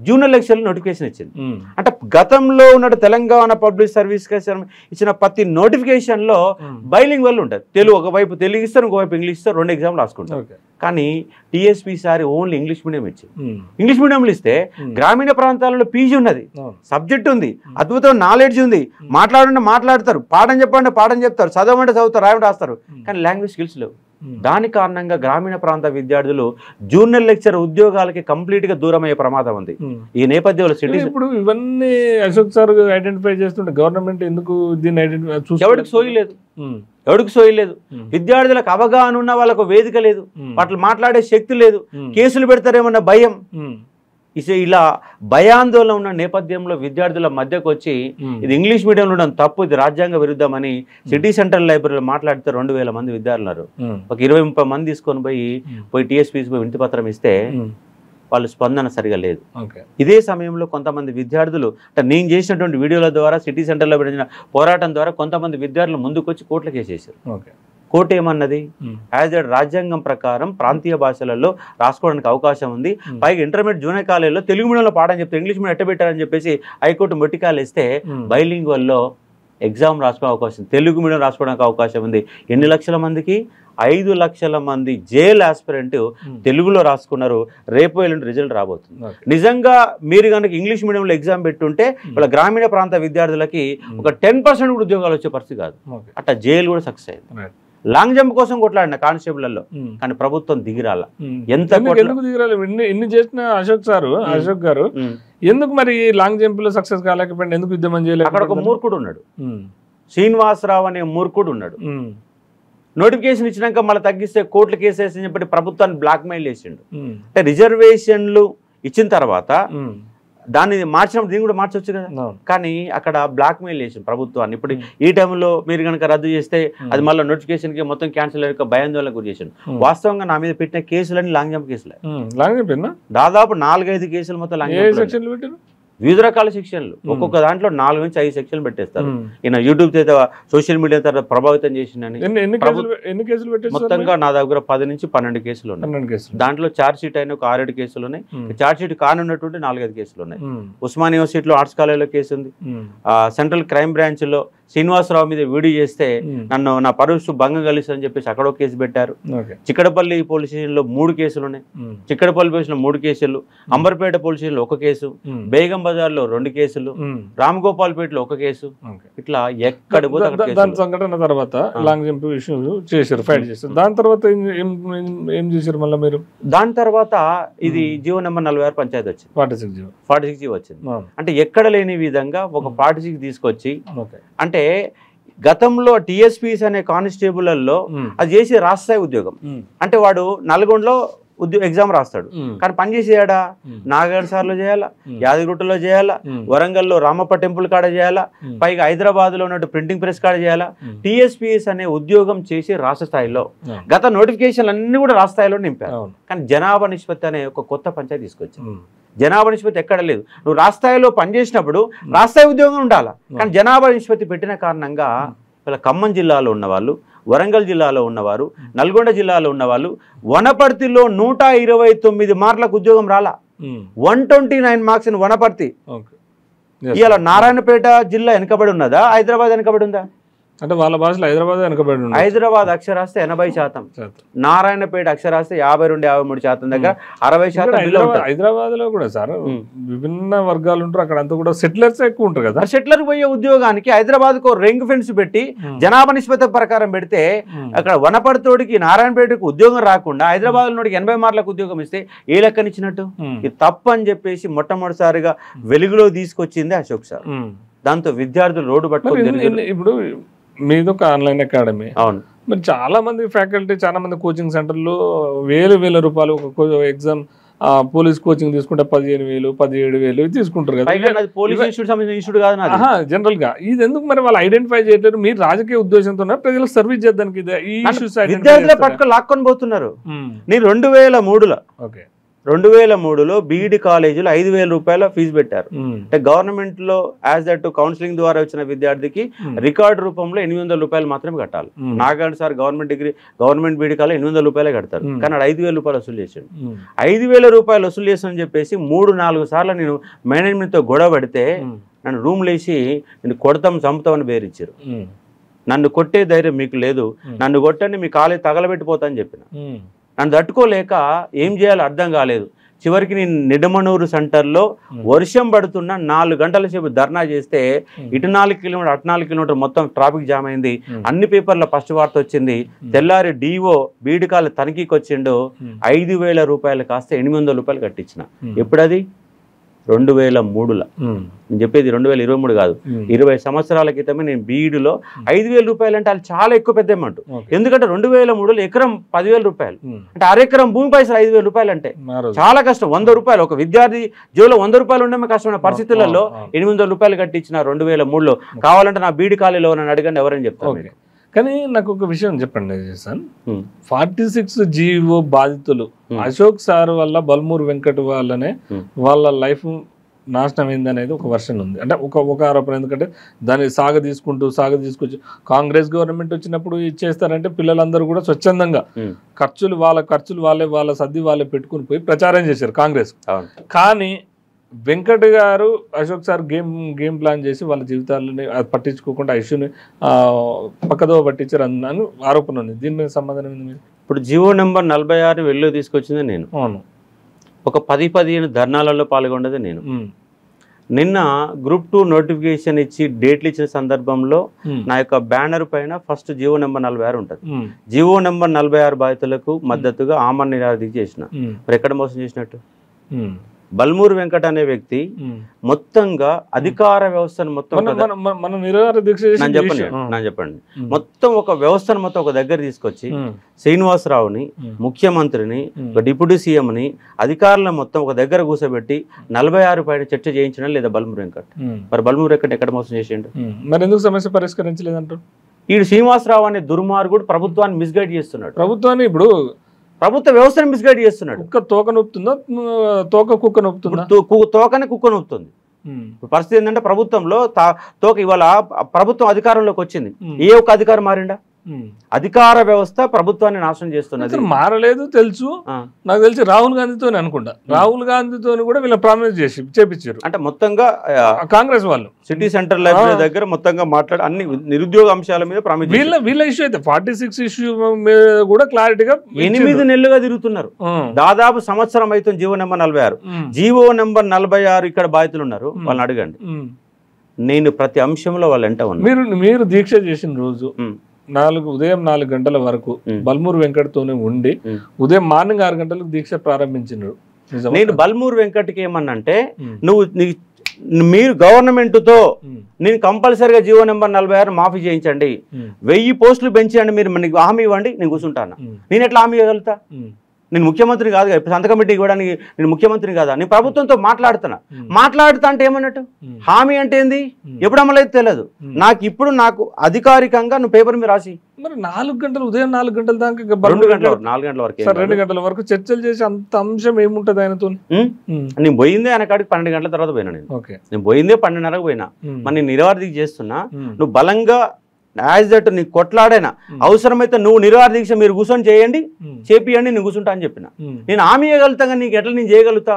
జూనియర్ లెక్చరర్ నోటిఫికేషన్ ఇచ్చింది. అంటే గతంలో ఉన్న తెలంగాణ పబ్లిక్ సర్వీస్ ఇచ్చిన ప్రతి నోటిఫికేషన్ లో బైలింగ్ వల్ల ఉంటుంది. తెలుగు ఒకవైపు తెలుగు ఇస్తారు, ఇంకోవైపు ఇంగ్లీష్ ఇస్తారు, 2 ఎగ్జామ్లు రాసుకుంటారు. కానీ టీఎస్పీ సారి ఓన్లీ ఇంగ్లీష్ మీడియం ఇచ్చింది. ఇంగ్లీష్ మీడియంలో ఇస్తే గ్రామీణ ప్రాంతాలలో పీజీ ఉన్నది, సబ్జెక్ట్ ఉంది, అద్భుతమైన నాలెడ్జ్ ఉంది, మాట్లాడతారు, పాఠం చెప్పండి పాఠం చెప్తారు, చదవమంటే చదువుతారు, రాయడం రాస్తారు, కానీ లాంగ్వేజ్ స్కిల్స్ లేవు. దాని కారణంగా గ్రామీణ ప్రాంత విద్యార్థులు జూనియర్ లెక్చర్ ఉద్యోగాలకి కంప్లీట్ గా దూరం అయ్యే ప్రమాదం ఉంది. ఈ నేపథ్యంలో ఇప్పుడు ఇవన్నీ అశోక్ సార్ ఐడెంటిఫై చేస్తుంటే గవర్నమెంట్ ఎందుకు దీన్ని ఐడెంటిఫై ఎవరికి సోయలేదు. విద్యార్థులకు అవగాహన ఉన్న వాళ్ళకు వేదిక లేదు, వాటిని మాట్లాడే శక్తి లేదు, కేసులు పెడతారేమన్న భయం. ఇలా భయాందోళన ఉన్న నేపథ్యంలో విద్యార్థుల మధ్యకు వచ్చి ఇది ఇంగ్లీష్ మీడియంలో ఉండడం తప్పు, ఇది రాజ్యాంగ విరుద్ధమని సిటీ సెంట్రల్ లైబ్రరీలో మాట్లాడితే 2000 మంది విద్యార్థులు ఒక 20-30 మంది తీసుకొని పోయి టీఎస్పీసీ వినతి పత్రం ఇస్తే వాళ్ళు స్పందన సరిగా లేదు. ఇదే సమయంలో కొంతమంది విద్యార్థులు అంటే నేను చేసినటువంటి వీడియోల ద్వారా సిటీ సెంటర్లో పెట్టిన పోరాటం ద్వారా కొంతమంది విద్యార్థులు ముందుకు వచ్చి కోర్టులో కేసేసారు. కోర్టు ఏమన్నది, యాజ్ ఎ రాజ్యాంగం ప్రకారం ప్రాంతీయ భాషలలో రాసుకోవడానికి అవకాశం ఉంది, పైగా ఇంటర్మీడియట్ జూనియర్ కాలేజీలో తెలుగు మీడియంలో పాఠం చెప్తే ఇంగ్లీష్ మీడియం ఎట్టబెట్టారని చెప్పేసి హైకోర్టు మొట్టికాయలు ఇస్తే బైలింగ్వల్లో ఎగ్జామ్ రాసుకోవడానికి అవకాశం, తెలుగు మీడియం రాసుకోవడానికి అవకాశం ఉంది. ఎన్ని లక్షల మందికి? 5 లక్షల మంది జేఎల్ ఆస్పిరెంట్ తెలుగులో రాసుకున్నారు. రేపు ఎల్లుండి రిజల్ట్ రాబోతుంది. నిజంగా మీరు కనుక ఇంగ్లీష్ మీడియంలో ఎగ్జామ్ పెట్టుంటే వాళ్ళ గ్రామీణ ప్రాంత విద్యార్థులకి ఒక 10% కూడా ఉద్యోగాలు వచ్చే పరిస్థితి కాదు. అట్లా జేఎల్ కూడా సక్సెస్ అయింది. లాంగ్ జంప్ కోసం కొట్లాడిన కానిస్టేబుల్లో, కానీ ప్రభుత్వం దిగిరాల. ఎన్ని చేసిన అశోక్ గారు ఎందుకు మరి లాంగ్ జంప్ లో సక్సెస్ కాలేకపోయింది? ఎందుకు ఉద్యమం చేయలేదు? అక్కడ ఒక మూర్ఖుడు ఉన్నాడు, శ్రీనివాసరావు అనే మూర్ఖుడు ఉన్నాడు. నోటిఫికేషన్ ఇచ్చినాక మళ్ళీ తగ్గిస్తే కోర్టులు కేసేసి అని చెప్పి ప్రభుత్వాన్ని బ్లాక్మెయిల్ చేసిండు. అంటే రిజర్వేషన్లు ఇచ్చిన తర్వాత దాన్ని మార్చినప్పుడు దీన్ని కూడా మార్చవచ్చు కదా, కానీ అక్కడ బ్లాక్మెయిల్ చేసింది ప్రభుత్వాన్ని. ఇప్పుడు ఈ టైంలో మీరు కనుక రద్దు చేస్తే అది మళ్ళీ నోటిఫికేషన్ కి మొత్తం క్యాన్సిల్ అయ్యే భయాందోళనకు గురి చేసిండు. వాస్తవంగా నా మీద పెట్టిన కేసులన్నీ లాంగ్ జంప్ కేసులే. దాదాపు 4-5 కేసులు మొత్తం లాంగ్ జంప్, వివిధ రకాల సెక్షన్లు, ఒక్కొక్క దాంట్లో 4 నుంచి 5 సెక్షన్లు పెట్టేస్తారు. ఈయన యూట్యూబ్ సోషల్ మీడియా తర్వాత ప్రభావితం చేసిందని మొత్తంగా నా దగ్గర 10 నుంచి 12 కేసులు ఉన్నాయి. దాంట్లో ఛార్జ్ షీట్ అయిన ఒక 6-7 కేసులు ఉన్నాయి. ఛార్జ్ షీట్ కానున్నటువంటి 4-5 కేసులు ఉన్నాయి. ఉస్మాన్ యూనివర్సిటీలో ఆర్ట్స్ కాలేజీలో కేసు ఉంది. సెంట్రల్ క్రైమ్ బ్రాంచ్ లో శ్రీనివాసరావు మీద వీడియో చేస్తే నన్ను నా పరువు భంగం కలిస్తుందని చెప్పేసి అక్కడ ఒక కేసు పెట్టారు. చిక్కడపల్లి పోలీస్ స్టేషన్ లో 3 కేసులు ఉన్నాయి. చిక్కడపల్లి పోలీస్ లో 3 కేసులు, అంబర్పేట పోలీస్ స్టేషన్ లో 1 కేసు, బేగం బజార్ లో 2 కేసులు, రామగోపాల్పేటలో 1 కేసు. ఇట్లా ఎక్కడ సంఘటన తర్వాత లాంగ్ జంప్ ఇష్యూ చేశారు, ఫైట్ చేశారు. దాని తర్వాత ఏం చేశారు మళ్ళీ మీరు? దాని తర్వాత ఇది జీవో నెంబర్ 46 పంచాయతీ వచ్చింది, 46 జీవో వచ్చింది. అంటే ఎక్కడ లేని విధంగా ఒక 46 తీసుకొచ్చి, అంటే గతంలో టీఎస్పీస్ అనే కానిస్టేబుల్లో అది చేసి రాష్ట్రస్థాయి ఉద్యోగం. అంటే వాడు నల్గొండలో ఎగ్జామ్ రాస్తాడు, కానీ పని చేసేయాడా? నాగర్ సార్లో చేయాలా, యాదగిరిగుట్టలో చేయాలా, వరంగల్లో రామప్ప టెంపుల్ కాడ చేయాలా, పైగా హైదరాబాద్ లో ఉన్నట్టు ప్రింటింగ్ ప్రెస్ కాడ చేయాలా. టీఎస్పీఎస్ అనే ఉద్యోగం చేసి రాష్ట్ర స్థాయిలో గత నోటిఫికేషన్లు అన్ని కూడా రాష్ట్ర స్థాయిలో నింపారు. కానీ జనాభా నిష్పత్తి అనే ఒక కొత్త పంచాయతీ తీసుకొచ్చింది. జనాభా నిష్పత్తి ఎక్కడ లేదు. నువ్వు రాష్ట్రాయిలో పనిచేసినప్పుడు రాష్ట్రాయి ఉద్యోగం ఉండాలి, కానీ జనాభా నిష్పత్తి పెట్టిన కారణంగా ఇలా ఖమ్మం జిల్లాలో ఉన్నవాళ్ళు, వరంగల్ జిల్లాలో ఉన్నవారు, నల్గొండ జిల్లాలో ఉన్నవాళ్ళు, వనపర్తిలో 129 మార్కులకు ఉద్యోగం రాలా. 129 మార్క్స్ ఇన్ వనపర్తి. ఇవాళ నారాయణపేట జిల్లా వెనకబడి ఉన్నదా, హైదరాబాద్ వెనకబడి ఉందా? అంటే వాళ్ళ భాషలో హైదరాబాద్ వెనకబడి ఉంది. హైదరాబాద్ అక్షరాస్యత 80%, నారాయణపేట అక్షరాస్యత 52-53% దగ్గర 60%. హైదరాబాద్ లో కూడా సార్ విభిన్న వర్గాలు ఉంటారు, అక్కడ అంతా కూడా సెటిలర్స్ ఎక్కువ ఉంటారు కదా. సెటిలర్ పోయే ఉద్యోగానికి హైదరాబాద్ కు రింగ్ ఫెన్స్ పెట్టి జనాభా నిష్పత్తి ప్రకారం పెడితే అక్కడ వనపర్తోడికి నారాయణపేటకు ఉద్యోగం రాకుండా హైదరాబాద్ లోకి 80 మార్కులకు ఉద్యోగం ఇస్తే ఏ లెక్కనిచ్చినట్టు? ఇది తప్పు అని చెప్పేసి మొట్టమొదటిసారిగా వెలుగులో తీసుకొచ్చింది అశోక్ సార్. దాంతో విద్యార్థులు రోడ్డు పట్టుకొని, ఇప్పుడు మీది ఒక ఆన్లైన్ అకాడమీ, అవును, మరి చాలా మంది ఫ్యాకల్టీ, చాలా మంది కోచింగ్ సెంటర్లు వేల రూపాయలు ఒక ఎగ్జామ్ పోలీస్ కోచింగ్ తీసుకుంటే 15,000, 17,000 తీసుకుంటారు కదా. జనరల్ గా ఇది ఎందుకు మరి వాళ్ళు ఐడెంటిఫై చేయలేరు? మీరు రాజకీయ ఉద్దేశంతో ప్రజలకు సర్వీస్ చేద్దానికి లాక్కొని పోతున్నారు. నేను 2003లో 2003లో బీఈడి కాలేజీలో 5,000 రూపాయల ఫీజు పెట్టారు. అంటే గవర్నమెంట్ లో యాజ్ దట్ కౌన్సిలింగ్ ద్వారా వచ్చిన విద్యార్థికి రికార్డు రూపంలో 800 రూపాయలు మాత్రమే కట్టాలి. Nagarjuna sir government BEd college 800 రూపాయలు కడతారు, కానీ 5,000 రూపాయలు వసూలు చేశాడు. 5,000 రూపాయలు వసూలు చేస్తానని చెప్పేసి 3-4 సార్లు నేను మేనేజ్మెంట్తో గొడవ పడితే నన్ను రూమ్ లేచి నేను కొడతాం చంపుతామని బేరిచ్చారు. నన్ను కొట్టే ధైర్యం మీకు లేదు, నన్ను కొట్టండి మీ కాలేజ్ తగలబెట్టిపోతా అని చెప్పిన. నన్ను తట్టుకోలేక ఏం చేయాలో అర్థం కాలేదు. చివరికి నేను నిడమనూరు సెంటర్లో వర్షం పడుతున్న 4 గంటల సేపు ధర్నా చేస్తే ఇటు 4 కిలోమీటర్ అటు 4 కిలోమీటర్ మొత్తం ట్రాఫిక్ జామ్ అయింది. అన్ని పేపర్ల ఫస్ట్ వార్త వచ్చింది. తెల్లారి డిఓ బీఈడి కాలేజ్ తనిఖీకి వచ్చిండు. 5,000 రూపాయలు కాస్త 800 రూపాయలు కట్టించిన. ఎప్పుడది 2003లో. నేను చెప్పేది 2023 కాదు, 20 సంవత్సరాల క్రితమే నేను బీఈడిలో 5,000 రూపాయలు అంటే అది చాలా ఎక్కువ పెద్ద అమౌంట్. ఎందుకంటే 2003లో ఎకరం 10,000 రూపాయలు అంటే అరెకరం భూమి పైసలు 5,000 రూపాయలు అంటే చాలా కష్టం. 100 రూపాయలు ఒక విద్యార్థి జోలో 100 రూపాయలు ఉండమే కష్టమైన పరిస్థితులలో 800 రూపాయలు కట్టించిన 2003లో. కావాలంటే నా బీఈడి కాలేజీలో నన్ను అడగండి ఎవరని చెప్తాను. కానీ నాకు ఒక విషయం చెప్పండి చేశాను. 46 జీవో బాధితులు అశోక్ సార్ వల్ల బల్మూరు వెంకట్ వాళ్ళనే వాళ్ళ లైఫ్ నాశనం అయింది అనేది ఒక వర్షన్ ఉంది. అంటే ఒక ఆరోపణ. ఎందుకంటే దాన్ని తీసుకొచ్చి కాంగ్రెస్ గవర్నమెంట్ వచ్చినప్పుడు ఇచ్చేస్తారంటే పిల్లలందరూ కూడా స్వచ్ఛందంగా ఖర్చులు వాళ్ళ సర్ది వాళ్ళే పెట్టుకుని పోయి ప్రచారం చేశారు కాంగ్రెస్. కానీ వెంకట్ గారు అశోక్ సార్ గేమ్ ప్లాన్ చేసి వాళ్ళ జీవితాలని పట్టించుకోకుండా ఇష్యూని పక్కదో పట్టించారు అని ఆరోపణ ఉంది. దీని మీద సంబంధం ఏంది మీరు? ఇప్పుడు జీవో నెంబర్ 46 వెళ్ళు తీసుకొచ్చింది నేను. అవును. ఒక 10-15 ధర్నాలలో పాల్గొన్నది నేను. నిన్న గ్రూప్ 2 నోటిఫికేషన్ ఇచ్చి డేట్లు ఇచ్చిన సందర్భంలో నా యొక్క బ్యానర్ పైన ఫస్ట్ జీవో నెంబర్ 46 ఉంటుంది. జీవో నెంబర్ 46 బాధితులకు మద్దతుగా ఆమరణ నిరాదీక్ష చేసిన. మరి ఎక్కడ మోసం చేసినట్టు? బల్మూరు వెంకట్ అనే వ్యక్తి మొత్తంగా అధికార వ్యవస్థను మొత్తం చెప్పండి మొత్తం ఒక వ్యవస్థను మొత్తం ఒక దగ్గర తీసుకొచ్చి శ్రీనివాసరావుని, ముఖ్యమంత్రిని, డిప్యూటీ సీఎంని, అధికారులను మొత్తం ఒక దగ్గర కూర్చోబెట్టి 46 పైన చర్చ చేయించడం లేదా బల్మూరు వెంకట్? మరి బల్మూరు వెంకట్ ఎక్కడ మోసం చేసిండు? మరి ఎందుకు సమస్య పరిష్కరించలేదంటారు? ఈడు శ్రీనివాసరావు అనే దుర్మార్గుడు ప్రభుత్వాన్ని మిస్గైడ్ చేస్తున్నాడు. ప్రభుత్వాన్ని ఇప్పుడు ప్రభుత్వ వ్యవస్థను మిస్గైడ్ చేస్తున్నాడు. కుక్క తోక నొప్పుతుందా, తోక కుక్క నొప్పుతుందా? తోకనే కుక్క నొప్పుతుంది. పరిస్థితి ఏంటంటే ప్రభుత్వంలో తోక ఇవాళ ప్రభుత్వం అధికారంలోకి వచ్చింది, ఏ ఒక్క అధికారం మారిండా? అధికార వ్యవస్థ ప్రభుత్వాన్ని నాశనం చేస్తున్నది. మారలేదు తెలుసు. నాకు తెలిసి రాహుల్ గాంధీతోనే అనుకుంటా. రాహుల్ గాంధీతో కూడా వీళ్ళ ప్రామిస్ చేపించారు. అంటే మొత్తంగా కాంగ్రెస్ వాళ్ళు సిటీ సెంటర్ లైబ్రరీ దగ్గర మొత్తంగా మాట్లాడి అన్ని నిరుద్యోగ అంశాల మీద ప్రామిస్. వీళ్ళ ఇష్యూ అయితే 46 ఇష్యూ మీద కూడా క్లారిటీగా 8 నెలలుగా తిరుగుతున్నారు. దాదాపు సంవత్సరం అవుతుంది. GO number 46. జీవో నెంబర్ 46 ఇక్కడ బాధితులు ఉన్నారు, వాళ్ళని అడగండి. నేను ప్రతి అంశంలో వాళ్ళు వెంట ఉన్నాను. మీరు దీక్ష చేసిన రోజు ఉదయం 4 గంటల వరకు బల్మూరు వెంకట్తోనే ఉండి ఉదయం మార్నింగ్ 6 గంటలకు దీక్ష ప్రారంభించినారు. నేను బల్మూరు వెంకట్కి ఏమన్నంటే, మీరు గవర్నమెంట్ తో నేను కంపల్సరీగా జీవో నెంబర్ 46 మాఫీ చేయించండి, 1000 పోస్టులు పెంచండి, మీరు మనకి హామీ ఇవ్వండి, నేను కూర్చుంటాను. నేను ఎట్లా హామీ ఇవ్వగలుగుతా? నేను ముఖ్యమంత్రి కాదు కదా, సంత కమిటీ కూడా నేను ముఖ్యమంత్రి కాదా? నేను ప్రభుత్వంతో మాట్లాడుతా అంటే ఏమన్నట్టు? హామీ అంటే ఏంది, ఎప్పుడు అమలైతే తెలియదు నాకు. ఇప్పుడు నాకు అధికారికంగా నువ్వు పేపర్ మీద రాసి మరి 4 గంటలు ఉదయం 4 గంటల దాకా 2 గంటల వరకు చర్చలు చేసి అంత అంశం ఏముంటది ఆయనతో? నేను పోయిందే ఆయన కాడికి 12 గంటల తర్వాత పోయినా. నేను పోయిందే 12:30కు పోయినా. మరి నేను నిరవార్థికి చేస్తున్నా, నువ్వు బలంగా యాజ్ దట్ నీకు కొట్లాడైనా అవసరమైతే నువ్వు నిరవార్థిక్ష మీరు కూర్చొని చేయండి, చేపియండి, నేను కూర్చుంటా అని చెప్పిన. నేను హామీ ఇవ్వగలుగుతా కానీ నీకు ఎట్లా నేను చేయగలుగుతా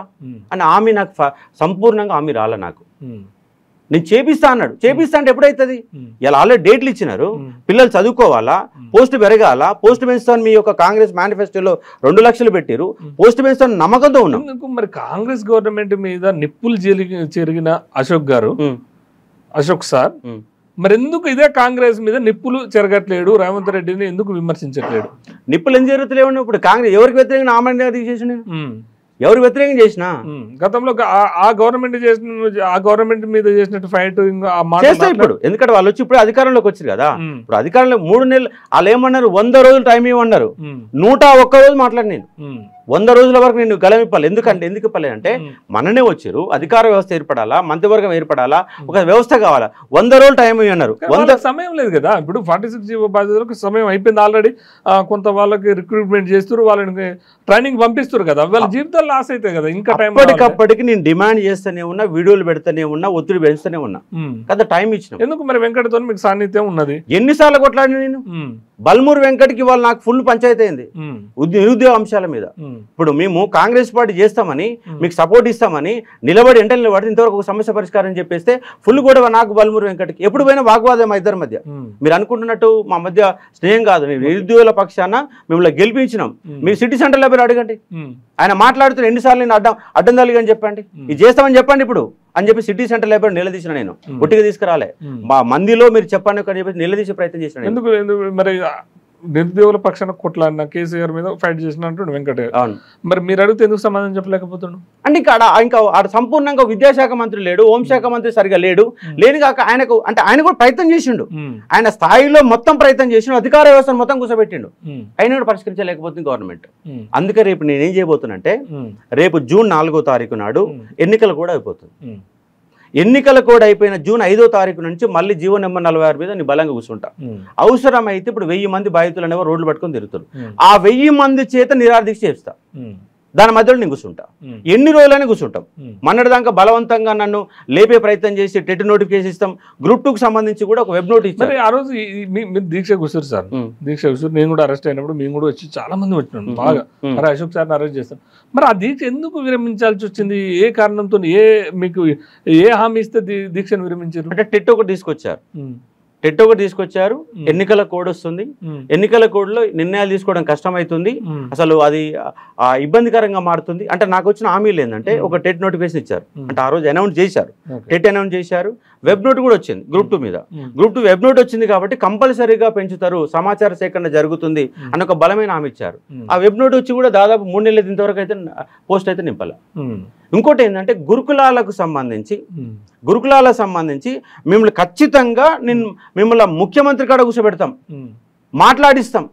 అని హామీ నాకు సంపూర్ణంగా హామీ రాలే. నాకు నేను చేపిస్తా అన్నాడు. చేపిస్తా అంటే ఎప్పుడైతుంది? ఇలా ఆల్రెడీ డేట్లు ఇచ్చినారు, పిల్లలు చదువుకోవాలా, పోస్టు పెరగాల, పోస్టు పెంచుతాను. మీ యొక్క కాంగ్రెస్ మేనిఫెస్టోలో 2 లక్షలు పెట్టారు, పోస్టు పెంచుతాను నమ్మకంతో ఉన్నాం. మరి కాంగ్రెస్ గవర్నమెంట్ మీద నిప్పులు చెరిగిన అశోక్ సార్ మరి ఎందుకు ఇదే కాంగ్రెస్ మీద నిప్పులు చెరగట్లేడు? రేవంత్ రెడ్డిని ఎందుకు విమర్శించట్లేడు? నిప్పులు ఎందుకు జరుగుతలేవు? ఇప్పుడు కాంగ్రెస్ ఎవరికి వ్యతిరేకంగా ఆమరణ తీసేసిన? ఎవరు వ్యతిరేకం చేసినా గతంలో ఆ గవర్నమెంట్ మీద చేసినట్టు ఫైట్ చేస్తా ఇప్పుడు. ఎందుకంటే వాళ్ళు వచ్చి ఇప్పుడు అధికారంలోకి వచ్చారు కదా. ఇప్పుడు అధికారంలో 3 నెలలు వాళ్ళు ఏమన్నారు, 100 రోజులు టైం ఇవ్వమన్నారు. 101 రోజు మాట్లాడి నేను 100 రోజుల వరకు నేను గలం ఇప్పాలి. ఎందుకు ఇప్పాలి అంటే మననే వచ్చారు, అధికార వ్యవస్థ ఏర్పడాలా, మంత్రివర్గం ఏర్పడాలా, ఒక వ్యవస్థ కావాలా. 100 రోజులు టైం అన్నారు. 100 సమయం లేదు కదా. ఇప్పుడు 46 జీవో బాధ్యతలకు సమయం అయిపోయింది ఆల్రెడీ. కొంత వాళ్ళకి రిక్రూట్మెంట్ చేస్తారు, వాళ్ళని ట్రైనింగ్ పంపిస్తారు కదా, వాళ్ళ జీవితాలు లాస్ అవుతాయి కదా. ఇంకా టైం అప్పటికప్పటికి నేను డిమాండ్ చేస్తూనే ఉన్నా, వీడియోలు పెడతానే ఉన్నా, ఒత్తిడి పెంచుతూనే ఉన్నా కదా, టైం ఇచ్చిన. ఎందుకు మరి వెంకటతో మీకు సాన్నిధ్యం ఉన్నది? ఎన్నిసార్లు కొట్లాడిన నేను. బల్మూరు వెంకట్కి వాళ్ళు నాకు ఫుల్ పంచాయతీ అయింది నిరుద్యోగ అంశాల మీద. ఇప్పుడు మేము కాంగ్రెస్ పార్టీ చేస్తామని, మీకు సపోర్ట్ ఇస్తామని నిలబడి నిలబడి ఇంతవరకు ఒక సమస్య పరిష్కారం చెప్పేస్తే ఫుల్ కూడా నాకు బల్మూరు వెంకట్కి ఎప్పుడు పోయినా వాగ్వాదం మా ఇద్దరి మధ్య. మీరు అనుకుంటున్నట్టు మా మధ్య స్నేహం కాదు. నిరుద్యోగుల పక్షాన మిమ్మల్ని గెలిపించినాం. మీరు సిటీ సెంటర్ లెవెల్ అడగండి, ఆయన మాట్లాడుతున్న ఎన్నిసార్లు నేను అడ్డం తల్లిగని చెప్పండి, ఇది చేస్తామని చెప్పండి ఇప్పుడు అని చెప్పి సిటీ సెంటర్ లైబ్రరీ నిలదీసిన. నేను ఒట్టిగా తీసుకురాలే, మా మందిలో మీరు చెప్పండి అని చెప్పి నిలదీసే ప్రయత్నం చేసిన. ఎందుకు మరి నిరుద్యోగుల పక్షాన కొట్లాడిన కేసీఆర్ మీద ఫైట్ చేసిన అంటుండే వెంకట. మరి మీరు అడిగితే ఎందుకు సమాధానం చెప్పలేకపోతున్నాడు అంటే? ఇంకా ఆడ సంపూర్ణంగా విద్యాశాఖ మంత్రి లేడు, హోంశాఖ మంత్రి సరిగా లేని కాక ఆయనకు అంటే ఆయన కూడా ప్రయత్నం చేసిండు, ఆయన స్థాయిలో మొత్తం ప్రయత్నం చేసిండు, అధికార వ్యవస్థను మొత్తం కూర్చోబెట్టిండు, అయినా కూడా పరిష్కరించలేకపోతుంది గవర్నమెంట్. అందుకే రేపు నేనేం చేయబోతున్నంటే, రేపు జూన్ 4వ తారీఖు నాడు ఎన్నికలు కూడా అయిపోతుంది. ఎన్నికల కోడ్ అయిపోయిన జూన్ 5వ తారీఖు నుంచి మళ్ళీ జీవో నెంబర్ 46 మీద నేను బలంగా కూర్చుంటా. అవసరమైతే ఇప్పుడు 1000 మంది బాధితులు అనేవారు రోడ్లు పట్టుకొని తిరుగుతారు. ఆ 1000 మంది చేత నిరాదీక్ష చేస్తా, దాని మధ్యలో నేను కూర్చుంటా. ఎన్ని రోజులైనా కూర్చుంటాం. మొన్నటిదాకా బలవంతంగా నన్ను లేపే ప్రయత్నం చేసి టెట్ నోటిఫికేషన్ ఇస్తాం. గ్రూప్ 2కు సంబంధించి కూడా ఒక వెబ్ నోట్ ఇచ్చారు. ఆ రోజు మీరు దీక్ష కూర్చోరు సార్, దీక్ష కూర్చోరు. నేను కూడా అరెస్ట్ అయినప్పుడు మేము కూడా వచ్చి చాలా మంది వచ్చినాం బాగా. మరి అశోక్ సార్ని అరెస్ట్ చేస్తాం. మరి ఆ దీక్ష ఎందుకు విరమించాల్సి వచ్చింది? ఏ కారణంతో, మీకు ఏ హామీ ఇస్తే దీక్షను విరమించారు? అంటే టెట్ ఒకటి తీసుకొచ్చారు, ఎన్నికల కోడ్ వస్తుంది, ఎన్నికల కోడ్ లో నిర్ణయాలు తీసుకోవడం కష్టమవుతుంది, అసలు అది ఇబ్బందికరంగా మారుతుంది. అంటే నాకు వచ్చిన హామీలు ఏంటంటే, ఒక టెట్ నోటిఫికేషన్ ఇచ్చారు, అంటే ఆ రోజు అనౌన్స్ చేశారు, టెట్ అనౌన్స్ చేశారు, వెబ్ నోట్ కూడా వచ్చింది గ్రూప్ 2 మీద. గ్రూప్ 2 వెబ్ నోట్ వచ్చింది కాబట్టి కంపల్సరీగా పెంచుతారు, సమాచార సేకరణ జరుగుతుంది అని ఒక బలమైన హామీ ఇచ్చారు. ఆ వెబ్ నోట్ వచ్చి కూడా దాదాపు 3 నెలలు ఇంతవరకు అయితే పోస్ట్ అయితే నింపాల. ఇంకోటి ఏంటంటే, గురుకులాలకు సంబంధించి మిమ్మల్ని ఖచ్చితంగా మిమ్మల్ని ముఖ్యమంత్రి కాడ కూర్చోబెడతాం, మాట్లాడిస్తాం.